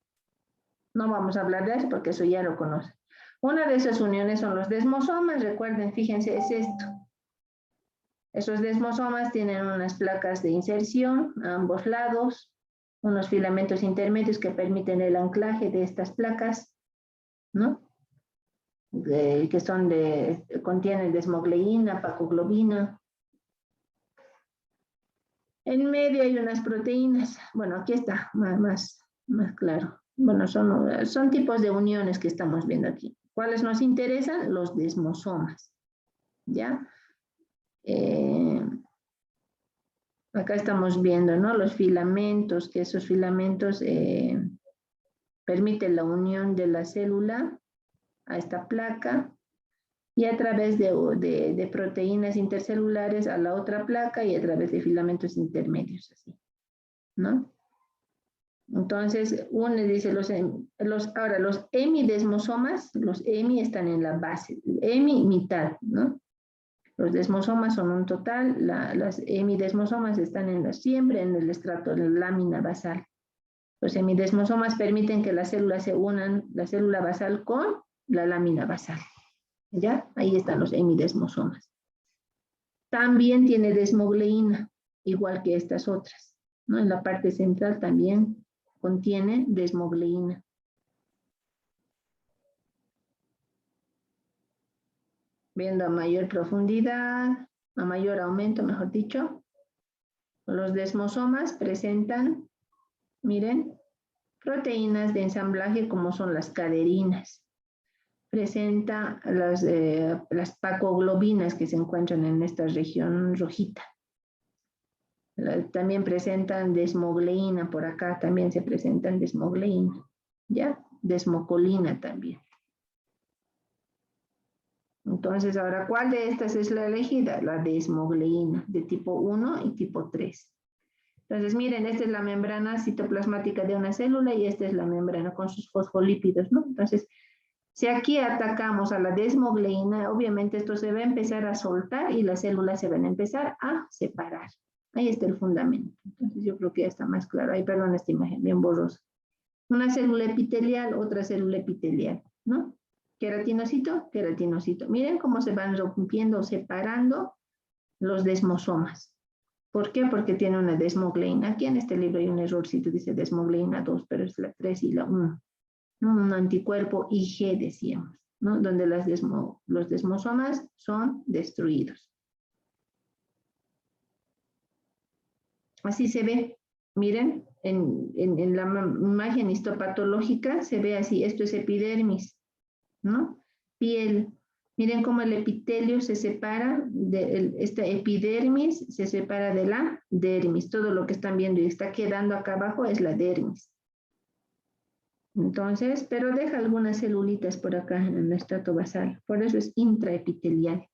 No vamos a hablar de eso porque eso ya lo conocen. Una de esas uniones son los desmosomas, recuerden, fíjense, es esto. Esos desmosomas tienen unas placas de inserción a ambos lados, unos filamentos intermedios que permiten el anclaje de estas placas, ¿no? Que contienen desmogleína, pacoglobina. En medio hay unas proteínas. Bueno, aquí está más claro. Bueno, son tipos de uniones que estamos viendo aquí. ¿Cuáles nos interesan? Los desmosomas. ¿Ya? Acá estamos viendo, ¿no? Los filamentos, que esos filamentos permiten la unión de la célula a esta placa y a través de proteínas intercelulares a la otra placa y a través de filamentos intermedios, así, ¿no? Entonces, uno dice, ahora los hemidesmosomas, los hemi están en la base, hemi mitad, ¿no? Los desmosomas son un total, las hemidesmosomas están siempre en el estrato, en la lámina basal. Los hemidesmosomas permiten que las células se unan, la célula basal con la lámina basal. ¿Ya? Ahí están los hemidesmosomas. También tiene desmogleína, igual que estas otras, ¿no? En la parte central también contiene desmogleína. Viendo a mayor profundidad, a mayor aumento, mejor dicho, los desmosomas presentan, miren, proteínas de ensamblaje como son las caderinas. Presenta las pacoglobinas que se encuentran en esta región rojita. También presentan desmogleína, por acá también se presentan desmogleína, ¿ya? Desmocolina también. Entonces, ahora, ¿cuál de estas es la elegida? La desmogleína, de tipo 1 y tipo 3. Entonces, miren, esta es la membrana citoplasmática de una célula y esta es la membrana con sus fosfolípidos, ¿no? Entonces, si aquí atacamos a la desmogleína, obviamente esto se va a empezar a soltar y las células se van a empezar a separar. Ahí está el fundamento. Entonces yo creo que ya está más claro. Ay, perdón, esta imagen bien borrosa. Una célula epitelial, otra célula epitelial, ¿no? Queratinocito, queratinocito. Miren cómo se van rompiendo, separando los desmosomas. ¿Por qué? Porque tiene una desmogleína. Aquí en este libro hay un errorcito, dice desmogleína 2, pero es la 3 y la 1. ¿No? Un anticuerpo IG, decíamos, ¿no? Donde los desmosomas son destruidos. Así se ve, miren, en la imagen histopatológica se ve así, esto es epidermis, ¿no? Piel, miren cómo el epitelio se separa, esta epidermis se separa de la dermis, todo lo que están viendo y está quedando acá abajo es la dermis. Entonces, pero deja algunas celulitas por acá en el estrato basal, por eso es intraepitelial.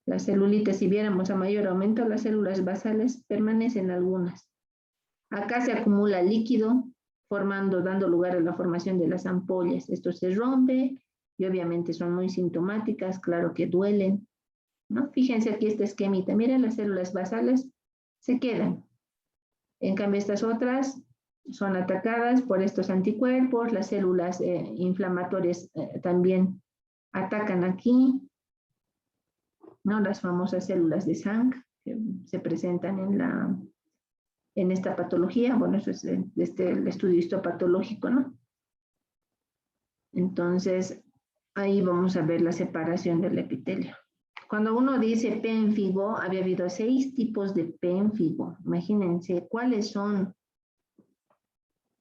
Las celulitas, si viéramos a mayor aumento, las células basales permanecen algunas. Acá se acumula líquido, dando lugar a la formación de las ampollas. Esto se rompe y obviamente son muy sintomáticas, claro que duelen, ¿no? Fíjense aquí esta esquemita, miren las células basales se quedan. En cambio, estas otras son atacadas por estos anticuerpos, las células inflamatorias también atacan aquí, ¿no? Las famosas células de Zank que se presentan en esta patología. Bueno, eso es el estudio histopatológico, ¿no? Entonces, ahí vamos a ver la separación del epitelio. Cuando uno dice pénfigo, había habido 6 tipos de pénfigo. Imagínense cuáles son,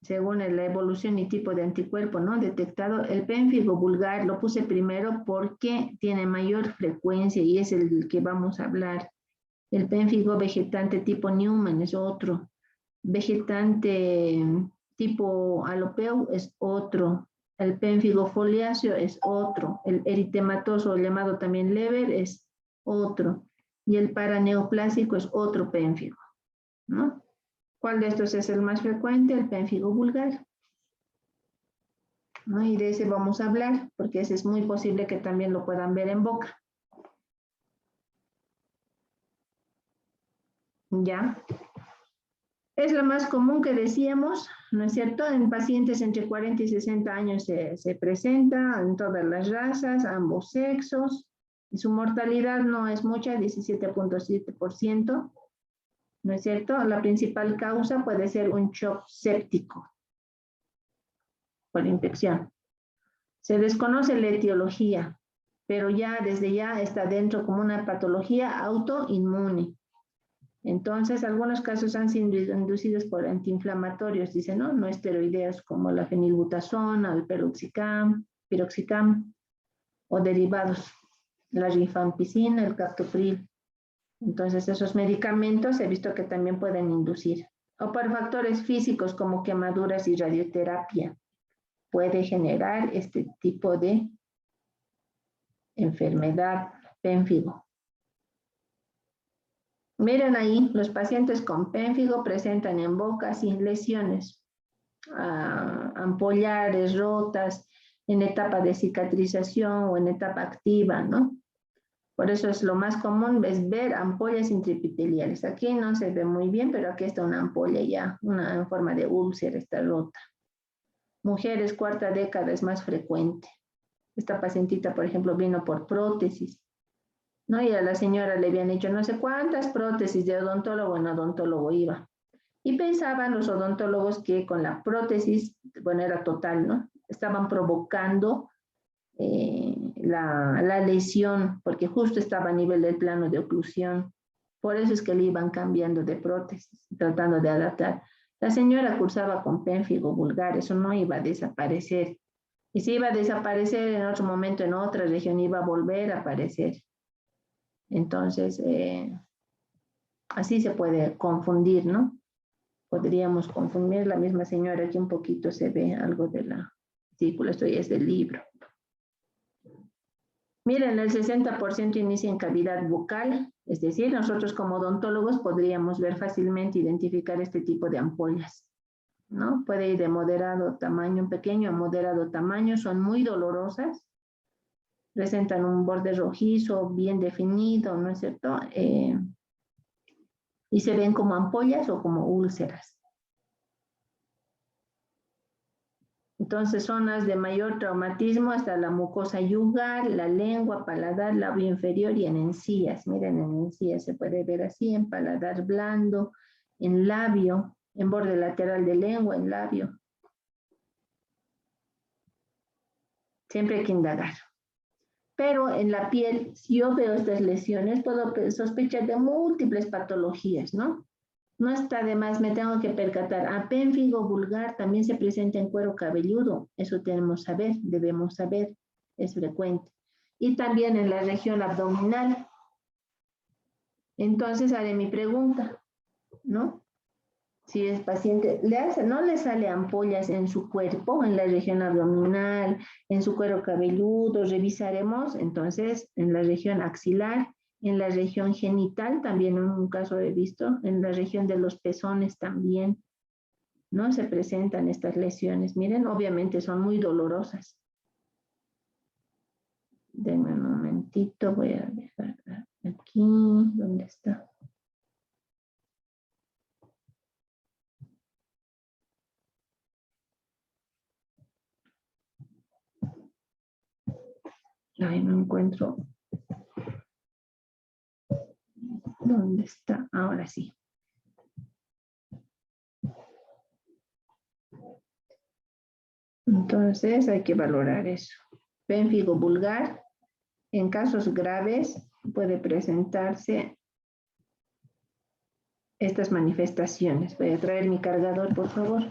según la evolución y tipo de anticuerpo, ¿no? Detectado. El pénfigo vulgar lo puse primero porque tiene mayor frecuencia y es el que vamos a hablar. El pénfigo vegetante tipo Newman es otro. Vegetante tipo Alopeu es otro. El pénfigo foliáceo es otro. El eritematoso, llamado también Leber, es otro. Y el paraneoplásico es otro pénfigo, ¿no? ¿Cuál de estos es el más frecuente? El pénfigo vulgar, ¿no? Y de ese vamos a hablar, porque ese es muy posible que también lo puedan ver en boca. ¿Ya? Es lo más común que decíamos, ¿no es cierto? En pacientes entre 40 y 60 años se presenta en todas las razas, ambos sexos. Y su mortalidad no es mucha, 17.7%, ¿no es cierto? La principal causa puede ser un shock séptico por infección. Se desconoce la etiología, pero ya desde ya está dentro como una patología autoinmune. Entonces, algunos casos han sido inducidos por antiinflamatorios, dicen, ¿no? No esteroideos como la fenilbutazona, el piroxicam o derivados, la rifampicina, el captopril. Entonces, esos medicamentos he visto que también pueden inducir. O por factores físicos como quemaduras y radioterapia. Puede generar este tipo de enfermedad pénfigo. Miren ahí, los pacientes con pénfigo presentan en boca sin lesiones, ampollares, rotas, en etapa de cicatrización o en etapa activa, ¿no? Por eso es lo más común, es ver ampollas intraepiteliales. Aquí no se ve muy bien, pero aquí está una ampolla ya, una en forma de úlcera, está rota. Mujeres, cuarta década es más frecuente. Esta pacientita, por ejemplo, vino por prótesis, ¿no? Y a la señora le habían hecho no sé cuántas prótesis de odontólogo en odontólogo iba. Y pensaban los odontólogos que con la prótesis, bueno, era total, ¿no? Estaban provocando la lesión, porque justo estaba a nivel del plano de oclusión. Por eso es que le iban cambiando de prótesis, tratando de adaptar. La señora cursaba con pénfigo vulgar, eso no iba a desaparecer. Y si iba a desaparecer en otro momento, en otra región, iba a volver a aparecer. Entonces, así se puede confundir, ¿no? Podríamos confundir. La misma señora, aquí un poquito se ve algo de la artículo, esto ya es del libro. Miren, el 60% inicia en cavidad bucal, es decir, nosotros como odontólogos podríamos ver fácilmente, identificar este tipo de ampollas, ¿no? Puede ir de moderado tamaño, pequeño a moderado tamaño, son muy dolorosas, presentan un borde rojizo bien definido, ¿no es cierto? Y se ven como ampollas o como úlceras. Entonces, zonas de mayor traumatismo hasta la mucosa yugal, la lengua, paladar, labio inferior y en encías. Miren, en encías se puede ver así, en paladar blando, en labio, en borde lateral de lengua, en labio. Siempre hay que indagar. Pero en la piel, si yo veo estas lesiones, puedo sospechar de múltiples patologías, ¿no? No está de más, me tengo que percatar. A pénfigo vulgar también se presenta en cuero cabelludo. Eso debemos saber, es frecuente. Y también en la región abdominal. Entonces haré mi pregunta, ¿no? Si el paciente no le sale ampollas en su cuerpo, en la región abdominal, en su cuero cabelludo, revisaremos entonces en la región axilar, en la región genital, también en un caso he visto, en la región de los pezones también, ¿no? Se presentan estas lesiones. Miren, obviamente son muy dolorosas. Denme un momentito, voy a dejar aquí, ¿dónde está? Ay, no encuentro. ¿Dónde está? Ahora sí. Entonces hay que valorar eso. Pénfigo vulgar, en casos graves, puede presentarse estas manifestaciones. Voy a traer mi cargador, por favor.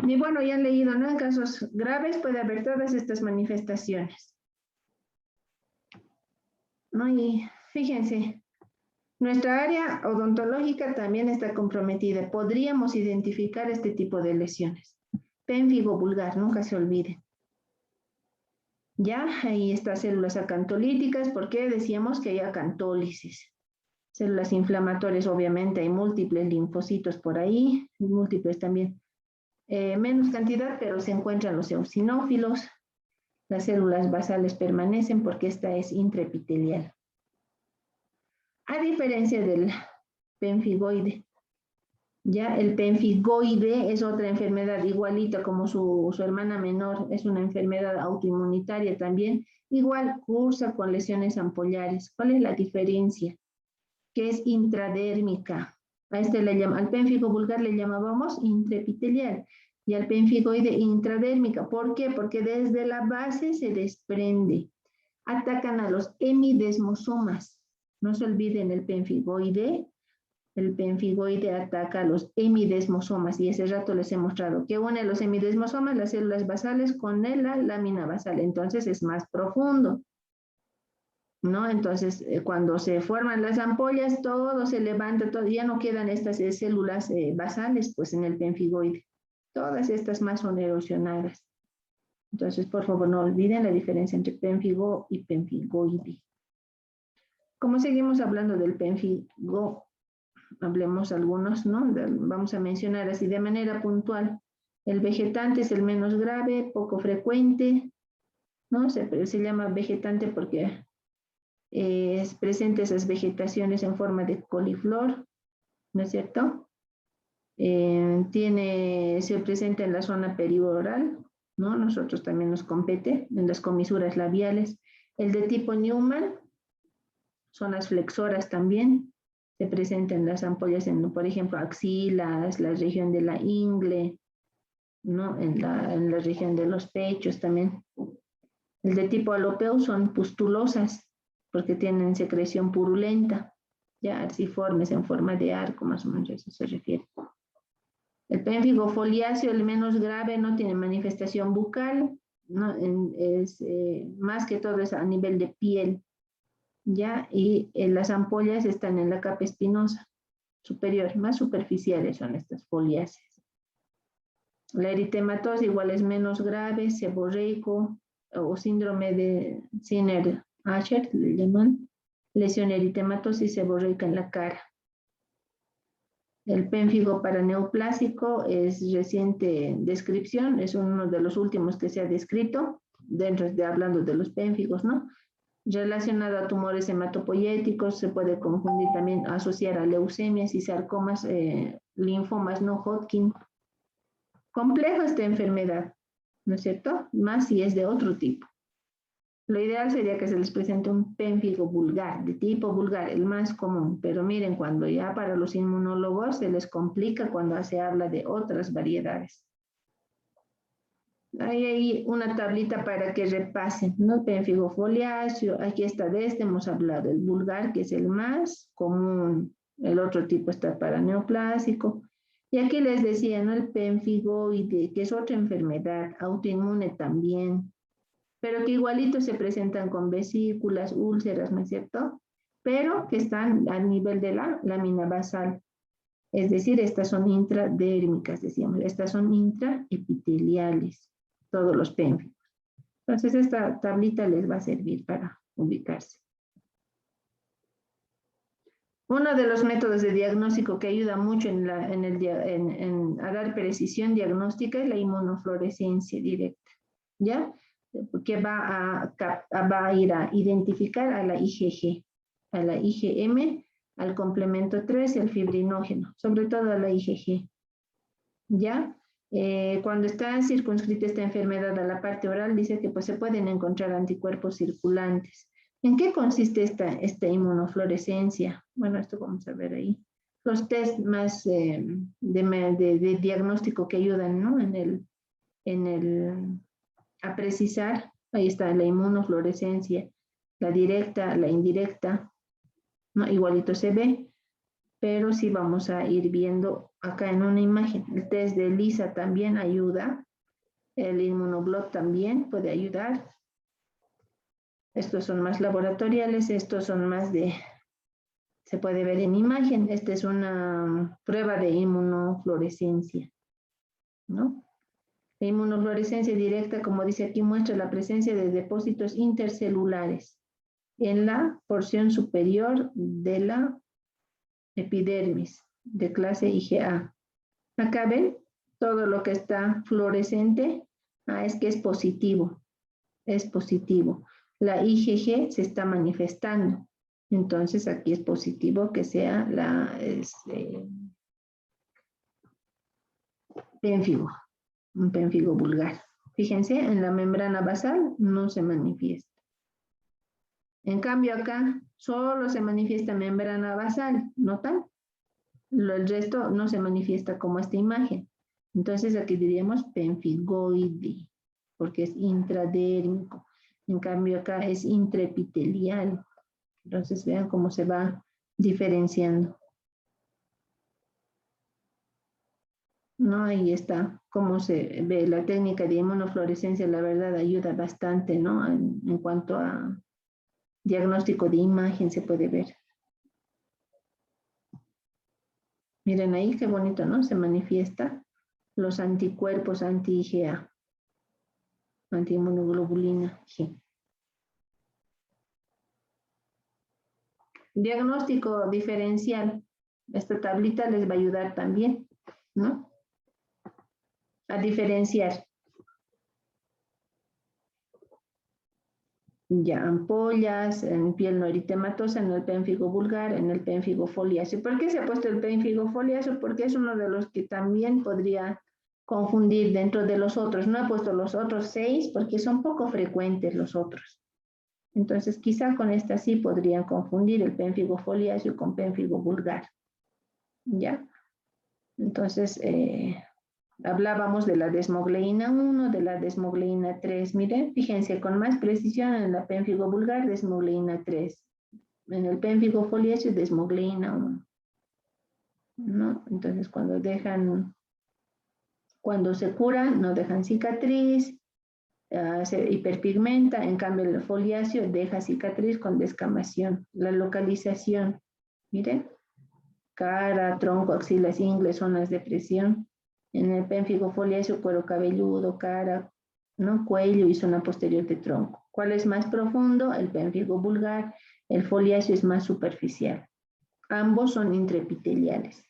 Y bueno, ya han leído, ¿no? En casos graves puede haber todas estas manifestaciones. ¿No? Y fíjense, nuestra área odontológica también está comprometida. Podríamos identificar este tipo de lesiones. Pénfigo vulgar, nunca se olvide. Ya, ahí está células acantolíticas, porque decíamos que hay acantólisis. Células inflamatorias, obviamente, hay múltiples linfocitos por ahí, múltiples también. Menos cantidad, pero se encuentran los eosinófilos. Las células basales permanecen porque esta es intraepitelial. A diferencia del pénfigoide. Ya el pénfigoide es otra enfermedad igualita como su hermana menor, es una enfermedad autoinmunitaria también, igual cursa con lesiones ampollares. ¿Cuál es la diferencia? Que es intradérmica. Al pénfigo vulgar le llamábamos intraepitelial y al pénfigoide intradérmica. ¿Por qué? Porque desde la base se desprende. Atacan a los hemidesmosomas. No se olviden el pénfigoide ataca a los hemidesmosomas y ese rato les he mostrado que une los hemidesmosomas, las células basales con la lámina basal, entonces es más profundo, ¿no? Entonces cuando se forman las ampollas, todo se levanta, todo, ya no quedan estas células basales pues en el pénfigoide, todas estas más son erosionadas. Entonces por favor no olviden la diferencia entre pénfigo y pénfigoide. Como seguimos hablando del pénfigo, hablemos algunos, ¿no? Vamos a mencionar así de manera puntual. El vegetante es el menos grave, poco frecuente, ¿no? Se llama vegetante porque es presente esas vegetaciones en forma de coliflor, ¿no es cierto? Se presenta en la zona perioral, ¿no? Nosotros también nos compete en las comisuras labiales. El de tipo Newman, zonas flexoras también, se presentan las ampollas en, por ejemplo, axilas, la región de la ingle, ¿no? En la región de los pechos también. El de tipo alopeu son pustulosas, porque tienen secreción purulenta, ya arciformes en forma de arco, más o menos eso se refiere. El pénfigo foliáceo, el menos grave, no tiene manifestación bucal, ¿no? Más que todo es a nivel de piel, ¿ya? Y las ampollas están en la capa espinosa superior, más superficiales son estas foliáceas. La eritematosis igual es menos grave, seborreico o síndrome de Zinner-Asher, le llaman, lesión eritematosis seborreica en la cara. El pénfigo paraneoplásico es reciente descripción, es uno de los últimos que se ha descrito, hablando de los pénfigos, ¿no? Relacionado a tumores hematopoyéticos, se puede confundir también, asociar a leucemias y sarcomas, linfomas no Hodgkin. Complejo esta enfermedad, ¿no es cierto? Más si es de otro tipo. Lo ideal sería que se les presente un pénfigo vulgar, de tipo vulgar, el más común. Pero miren, cuando ya para los inmunólogos se les complica cuando se habla de otras variedades. Hay ahí una tablita para que repasen, ¿no? Pénfigo foliáceo, aquí está hemos hablado, el vulgar, que es el más común. El otro tipo está paraneoplásico. Y aquí les decía, ¿no? El pénfigoide, que es otra enfermedad, autoinmune también, pero que igualito se presentan con vesículas, úlceras, ¿no es cierto? Pero que están a nivel de la lámina basal. Es decir, estas son intradérmicas, decíamos. Estas son intraepiteliales, todos los pénfigos. Entonces, esta tablita les va a servir para ubicarse. Uno de los métodos de diagnóstico que ayuda mucho a dar precisión diagnóstica es la inmunofluorescencia directa, ¿ya? Que va a ir a identificar a la IgG, a la IgM, al complemento 3 y al fibrinógeno, sobre todo a la IgG, ¿ya? Cuando está circunscrita esta enfermedad a la parte oral, dice que pues, se pueden encontrar anticuerpos circulantes. ¿En qué consiste esta inmunofluorescencia? Bueno, esto vamos a ver ahí. Los test más de diagnóstico que ayudan, ¿no? A precisar, ahí está la inmunofluorescencia, la directa, la indirecta, ¿no? Igualito se ve, pero sí vamos a ir viendo acá en una imagen. El test de ELISA también ayuda, el inmunoblot también puede ayudar. Estos son más laboratoriales, estos son más se puede ver en imagen. Esta es una prueba de inmunofluorescencia, ¿no? La inmunofluorescencia directa, como dice aquí, muestra la presencia de depósitos intercelulares en la porción superior de la epidermis de clase IgA. Acá ven, todo lo que está fluorescente, es que es positivo, es positivo. La IgG se está manifestando. Entonces aquí es positivo que sea pénfigo, un pénfigo vulgar. Fíjense, en la membrana basal no se manifiesta. En cambio acá solo se manifiesta membrana basal, ¿notan? El resto no se manifiesta como esta imagen. Entonces aquí diríamos pénfigoide, porque es intradérmico. En cambio acá es intraepitelial. Entonces vean cómo se va diferenciando. ¿No? Ahí está cómo se ve la técnica de inmunofluorescencia. La verdad ayuda bastante, ¿no? En cuanto a diagnóstico de imagen se puede ver. Miren ahí qué bonito, ¿no? Se manifiesta los anticuerpos anti-IgA, antiinmunoglobulina G. Diagnóstico diferencial. Esta tablita les va a ayudar también, ¿no? A diferenciar. Ya, ampollas, en piel no eritematosa, en el pénfigo vulgar, en el pénfigo foliáceo. ¿Por qué se ha puesto el pénfigo foliáceo? Porque es uno de los que también podría confundir dentro de los otros. No he puesto los otros 6 porque son poco frecuentes los otros. Entonces, quizá con esta sí podrían confundir el pénfigo foliáceo con pénfigo vulgar. ¿Ya? Entonces, hablábamos de la desmogleína 1, de la desmogleína 3. Miren, fíjense, con más precisión en la pénfigo vulgar, desmogleína 3. En el pénfigo foliáceo, desmogleína 1. ¿No? Entonces, cuando se curan, no dejan cicatriz, se hiperpigmenta, en cambio el foliáceo deja cicatriz con descamación. La localización, miren, cara, tronco, axilas, ingles, zonas de presión. En el pénfigo foliáceo, cuero cabelludo, cara, ¿no? Cuello y zona posterior de tronco. ¿Cuál es más profundo? El pénfigo vulgar. El foliáceo es más superficial. Ambos son intraepiteliales.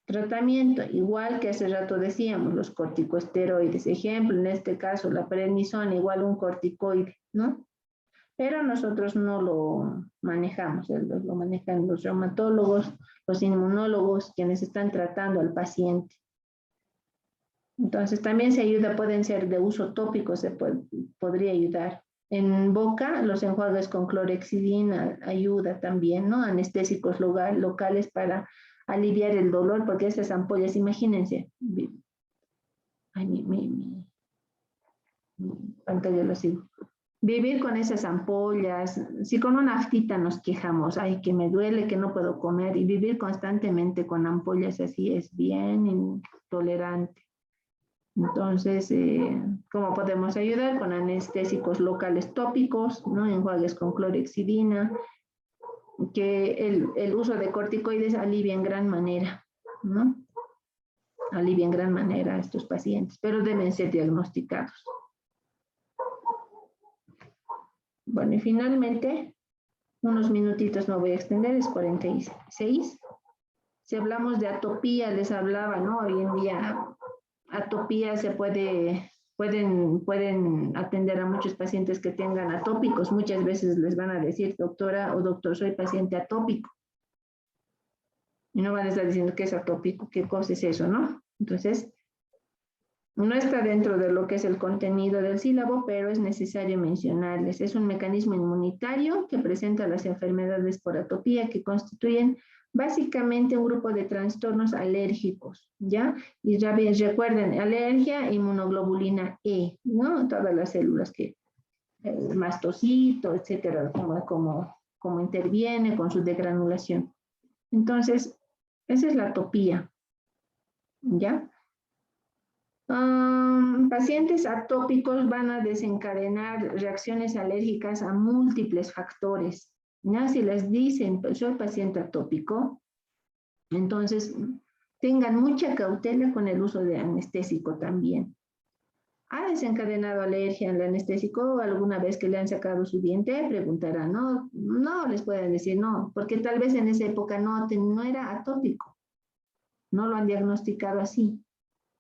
Tratamiento, igual que hace rato decíamos, los corticosteroides. Ejemplo, en este caso, la prednisona, igual un corticoide, ¿no? Pero nosotros no lo manejamos, lo manejan los reumatólogos, los inmunólogos, quienes están tratando al paciente. Entonces también se ayuda, pueden ser de uso tópico, podría ayudar. En boca, los enjuagues con clorhexidina ayuda también, ¿no? Anestésicos locales para aliviar el dolor, porque esas ampollas, imagínense. Ay, mi pantalla lo sigo. Vivir con esas ampollas, si con una aftita nos quejamos, ay, que me duele, que no puedo comer, y vivir constantemente con ampollas así es bien intolerante. Entonces, ¿cómo podemos ayudar? Con anestésicos locales tópicos, ¿no? Enjuagues con clorhexidina, que el uso de corticoides alivia en gran manera, ¿no? Alivia en gran manera a estos pacientes, pero deben ser diagnosticados. Bueno, y finalmente, unos minutitos no voy a extender, es 46. Si hablamos de atopía, les hablaba, ¿no? Hoy en día, atopía se pueden atender a muchos pacientes que tengan atópicos. Muchas veces les van a decir, doctora o doctor, soy paciente atópico. Y no van a estar diciendo qué es atópico, qué cosa es eso, ¿no? Entonces, no está dentro de lo que es el contenido del sílabo, pero es necesario mencionarles. Es un mecanismo inmunitario que presenta las enfermedades por atopía que constituyen básicamente un grupo de trastornos alérgicos, ¿ya? Y recuerden, alergia, inmunoglobulina E, ¿no? Todas las células que, mastocito, etcétera, como interviene con su degranulación. Entonces, esa es la atopía, ¿ya? Pacientes atópicos van a desencadenar reacciones alérgicas a múltiples factores. ¿Ya? Si les dicen, pues, soy paciente atópico, entonces tengan mucha cautela con el uso de anestésico también. ¿Ha desencadenado alergia en el anestésico alguna vez que le han sacado su diente? Preguntarán, no, no les pueden decir no, porque tal vez en esa época no era atópico, no lo han diagnosticado así.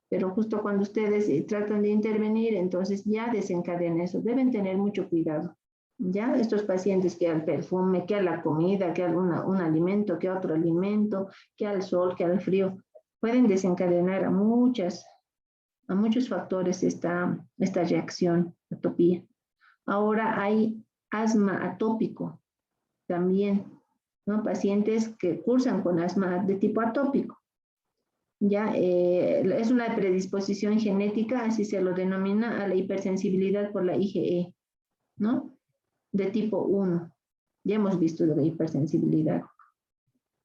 Pero justo cuando ustedes tratan de intervenir, entonces ya desencadenan eso. Deben tener mucho cuidado. Ya estos pacientes que al perfume, que a la comida, que a un alimento, que a otro alimento, que al sol, que al frío, pueden desencadenar a muchos factores esta reacción, atopía. Ahora hay asma atópico también, ¿no? Pacientes que cursan con asma de tipo atópico. Ya es una predisposición genética, así se lo denomina, a la hipersensibilidad por la IgE, ¿no? De tipo 1. Ya hemos visto de la hipersensibilidad.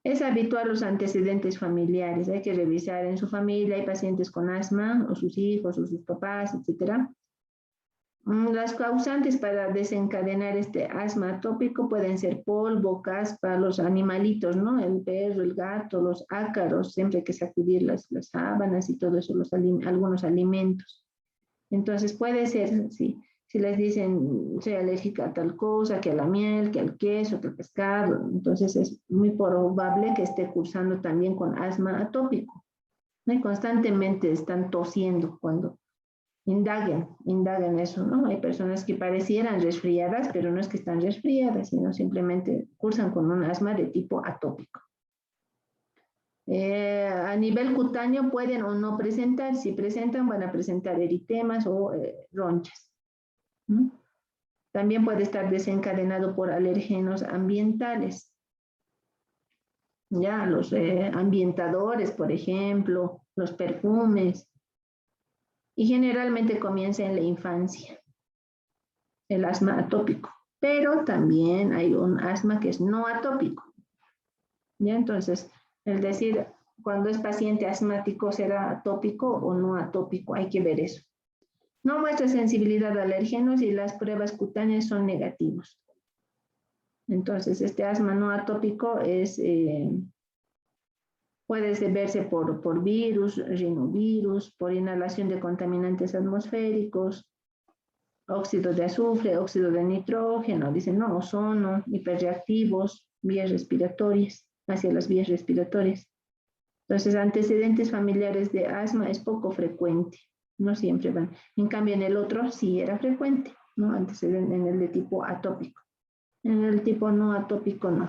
Es habitual los antecedentes familiares. Hay que revisar en su familia, hay pacientes con asma, o sus hijos, o sus papás, etc. Las causantes para desencadenar este asma atópico pueden ser polvo, caspa, los animalitos, ¿no? El perro, el gato, los ácaros, siempre hay que sacudir las sábanas y todo eso, algunos alimentos. Entonces puede ser, sí, si les dicen soy alérgica a tal cosa, que a la miel, que al queso, que al pescado, entonces es muy probable que esté cursando también con asma atópico, ¿no? Y constantemente están tosiendo cuando indaguen eso, ¿no? Hay personas que parecieran resfriadas, pero no es que están resfriadas, sino simplemente cursan con un asma de tipo atópico. A nivel cutáneo pueden o no presentar. Si presentan, van a presentar eritemas o ronchas, ¿no? También puede estar desencadenado por alérgenos ambientales. Ya, los ambientadores, por ejemplo, los perfumes. Y generalmente comienza en la infancia, el asma atópico. Pero también hay un asma que es no atópico. ¿Ya? Entonces, el decir cuando es paciente asmático será atópico o no atópico, hay que ver eso. No muestra sensibilidad a alérgenos y las pruebas cutáneas son negativos. Entonces, este asma no atópico puede verse por virus, rinovirus, por inhalación de contaminantes atmosféricos, óxido de azufre, óxido de nitrógeno, dicen no, ozono, hiperreactivos, vías respiratorias, hacia las vías respiratorias. Entonces, antecedentes familiares de asma es poco frecuente, no siempre van. En cambio, en el otro sí era frecuente, ¿no? Antecedente en el de tipo atópico. En el tipo no atópico, no.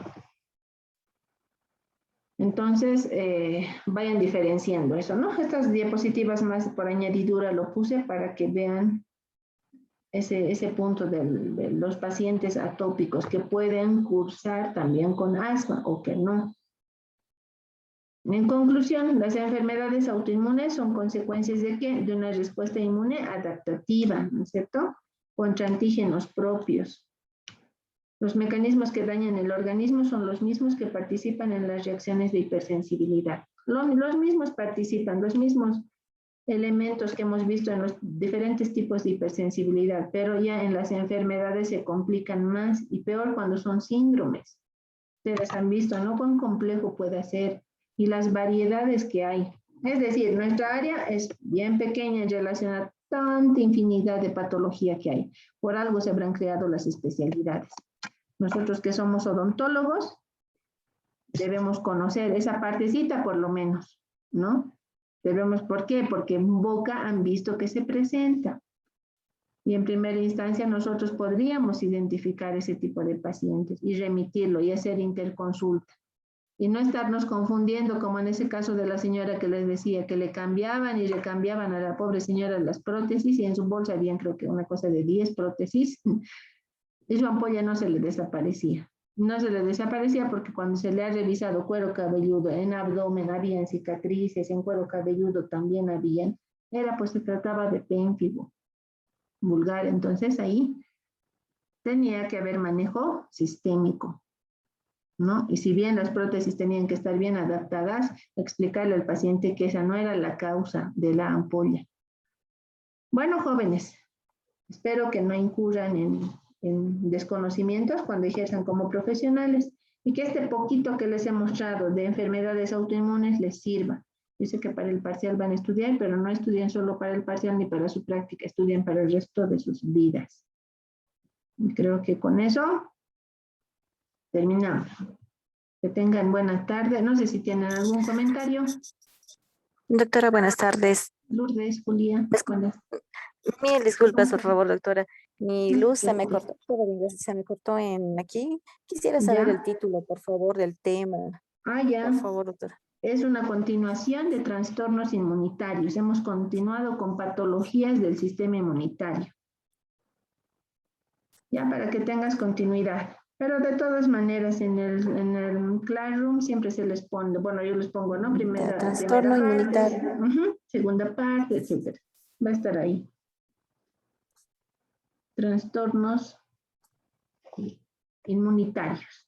Entonces, vayan diferenciando eso, ¿no? Estas diapositivas más por añadidura lo puse para que vean ese punto de los pacientes atópicos que pueden cursar también con asma o que no. En conclusión, las enfermedades autoinmunes son consecuencias ¿de qué? De una respuesta inmune adaptativa, ¿no es cierto? Contra antígenos propios. Los mecanismos que dañan el organismo son los mismos que participan en las reacciones de hipersensibilidad. Los mismos participan, los mismos elementos que hemos visto en los diferentes tipos de hipersensibilidad, pero ya en las enfermedades se complican más y peor cuando son síndromes. Ustedes han visto, ¿no? Cuán complejo puede ser y las variedades que hay. Es decir, nuestra área es bien pequeña en relación a tanta infinidad de patología que hay. Por algo se habrán creado las especialidades. Nosotros que somos odontólogos, debemos conocer esa partecita por lo menos, ¿no? Debemos, ¿por qué? Porque en boca han visto que se presenta. Y en primera instancia nosotros podríamos identificar ese tipo de pacientes y remitirlo y hacer interconsulta. Y no estarnos confundiendo, como en ese caso de la señora que les decía, que le cambiaban y le cambiaban a la pobre señora las prótesis y en su bolsa habían creo que una cosa de 10 prótesis y su ampolla no se le desaparecía. No se le desaparecía porque cuando se le ha revisado cuero cabelludo, en abdomen habían cicatrices, en cuero cabelludo también habían, era pues se trataba de pénfigo vulgar, entonces ahí tenía que haber manejo sistémico, ¿no? Y si bien las prótesis tenían que estar bien adaptadas, explicarle al paciente que esa no era la causa de la ampolla. Bueno, jóvenes, espero que no incurran en desconocimientos cuando ejerzan como profesionales y que este poquito que les he mostrado de enfermedades autoinmunes les sirva. Yo sé que para el parcial van a estudiar, pero no estudian solo para el parcial ni para su práctica, estudian para el resto de sus vidas. Y creo que con eso terminamos. Que tengan buena tarde. No sé si tienen algún comentario. Doctora, buenas tardes. Lourdes, Julia. Buenas. Mil disculpas, por favor, doctora. Mi luz se me Ya, cortó, se me cortó en aquí. Quisiera saber el título, por favor, del tema. ya. Por favor, doctora. Es una continuación de trastornos inmunitarios. Hemos continuado con patologías del sistema inmunitario. Ya para que tengas continuidad. Pero de todas maneras, en el Classroom siempre se les pone, bueno, yo les pongo, ¿no? Primera Trastorno inmunitario. parte, segunda parte, etcétera. Va a estar ahí. Trastornos inmunitarios.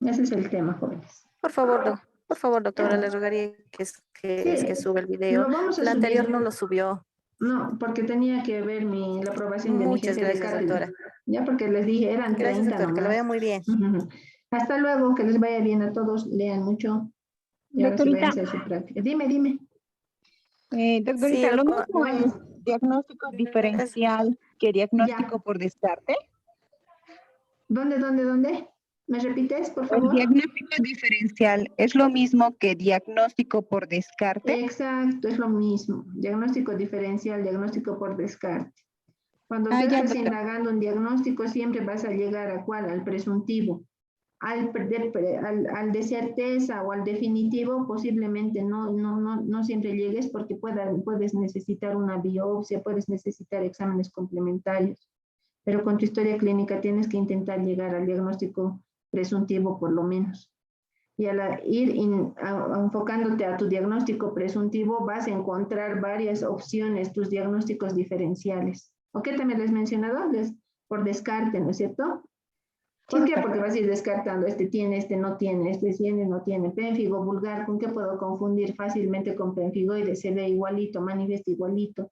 Ese es el tema, jóvenes. Por favor, doctora, le rogaría que suba el video. Lo vamos a La anterior subir. no lo subió. No, porque tenía que ver la aprobación de mi Muchas jefe de gracias, cátedra. doctora. Ya porque les dije, eran Gracias, 30 doctora, que lo nomás. vea muy bien. Hasta luego, que les vaya bien a todos, lean mucho. Y ahora sí vayan a hacer su práctica. Dime. Sí, Doctorita, lo mismo es diagnóstico diferencial que diagnóstico Ya. por descarte. ¿Dónde? ¿Me repites, por El favor? diagnóstico diferencial es lo mismo que diagnóstico por descarte. Exacto, es lo mismo. Diagnóstico diferencial, diagnóstico por descarte. Cuando Ya, estés doctora. indagando un diagnóstico, siempre vas a llegar ¿a cuál? Al presuntivo. Al de certeza o al definitivo, posiblemente no siempre llegues porque puedes necesitar una biopsia, puedes necesitar exámenes complementarios. Pero con tu historia clínica tienes que intentar llegar al diagnóstico presuntivo por lo menos. Y al ir enfocándote a tu diagnóstico presuntivo, vas a encontrar varias opciones, tus diagnósticos diferenciales. ¿O qué también les he mencionado? Por descarte, ¿no es cierto? ¿Por qué? Porque vas a ir descartando, este tiene, este no tiene, este tiene, no tiene. Pénfigo vulgar, ¿con qué puedo confundir fácilmente con penfigoide? Se ve igualito, manifiesta igualito.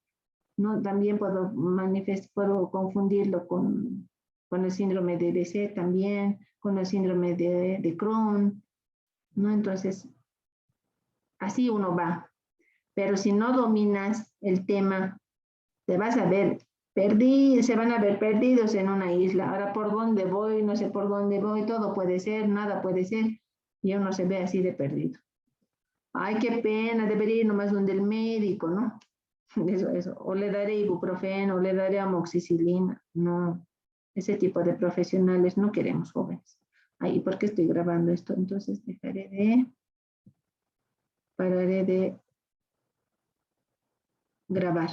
¿No? También puedo confundirlo con el síndrome de DC también, con el síndrome de Crohn, ¿no? Entonces, así uno va. Pero si no dominas el tema, te vas a ver se van a ver perdidos en una isla. Ahora, ¿por dónde voy? No sé por dónde voy, todo puede ser, nada puede ser, y uno se ve así de perdido. Ay, qué pena, debería ir nomás donde el médico, ¿no? Eso. O le daré ibuprofeno, o le daré amoxicilina. No, ese tipo de profesionales no queremos, jóvenes. Ay, ¿por qué estoy grabando esto? Entonces pararé de grabar.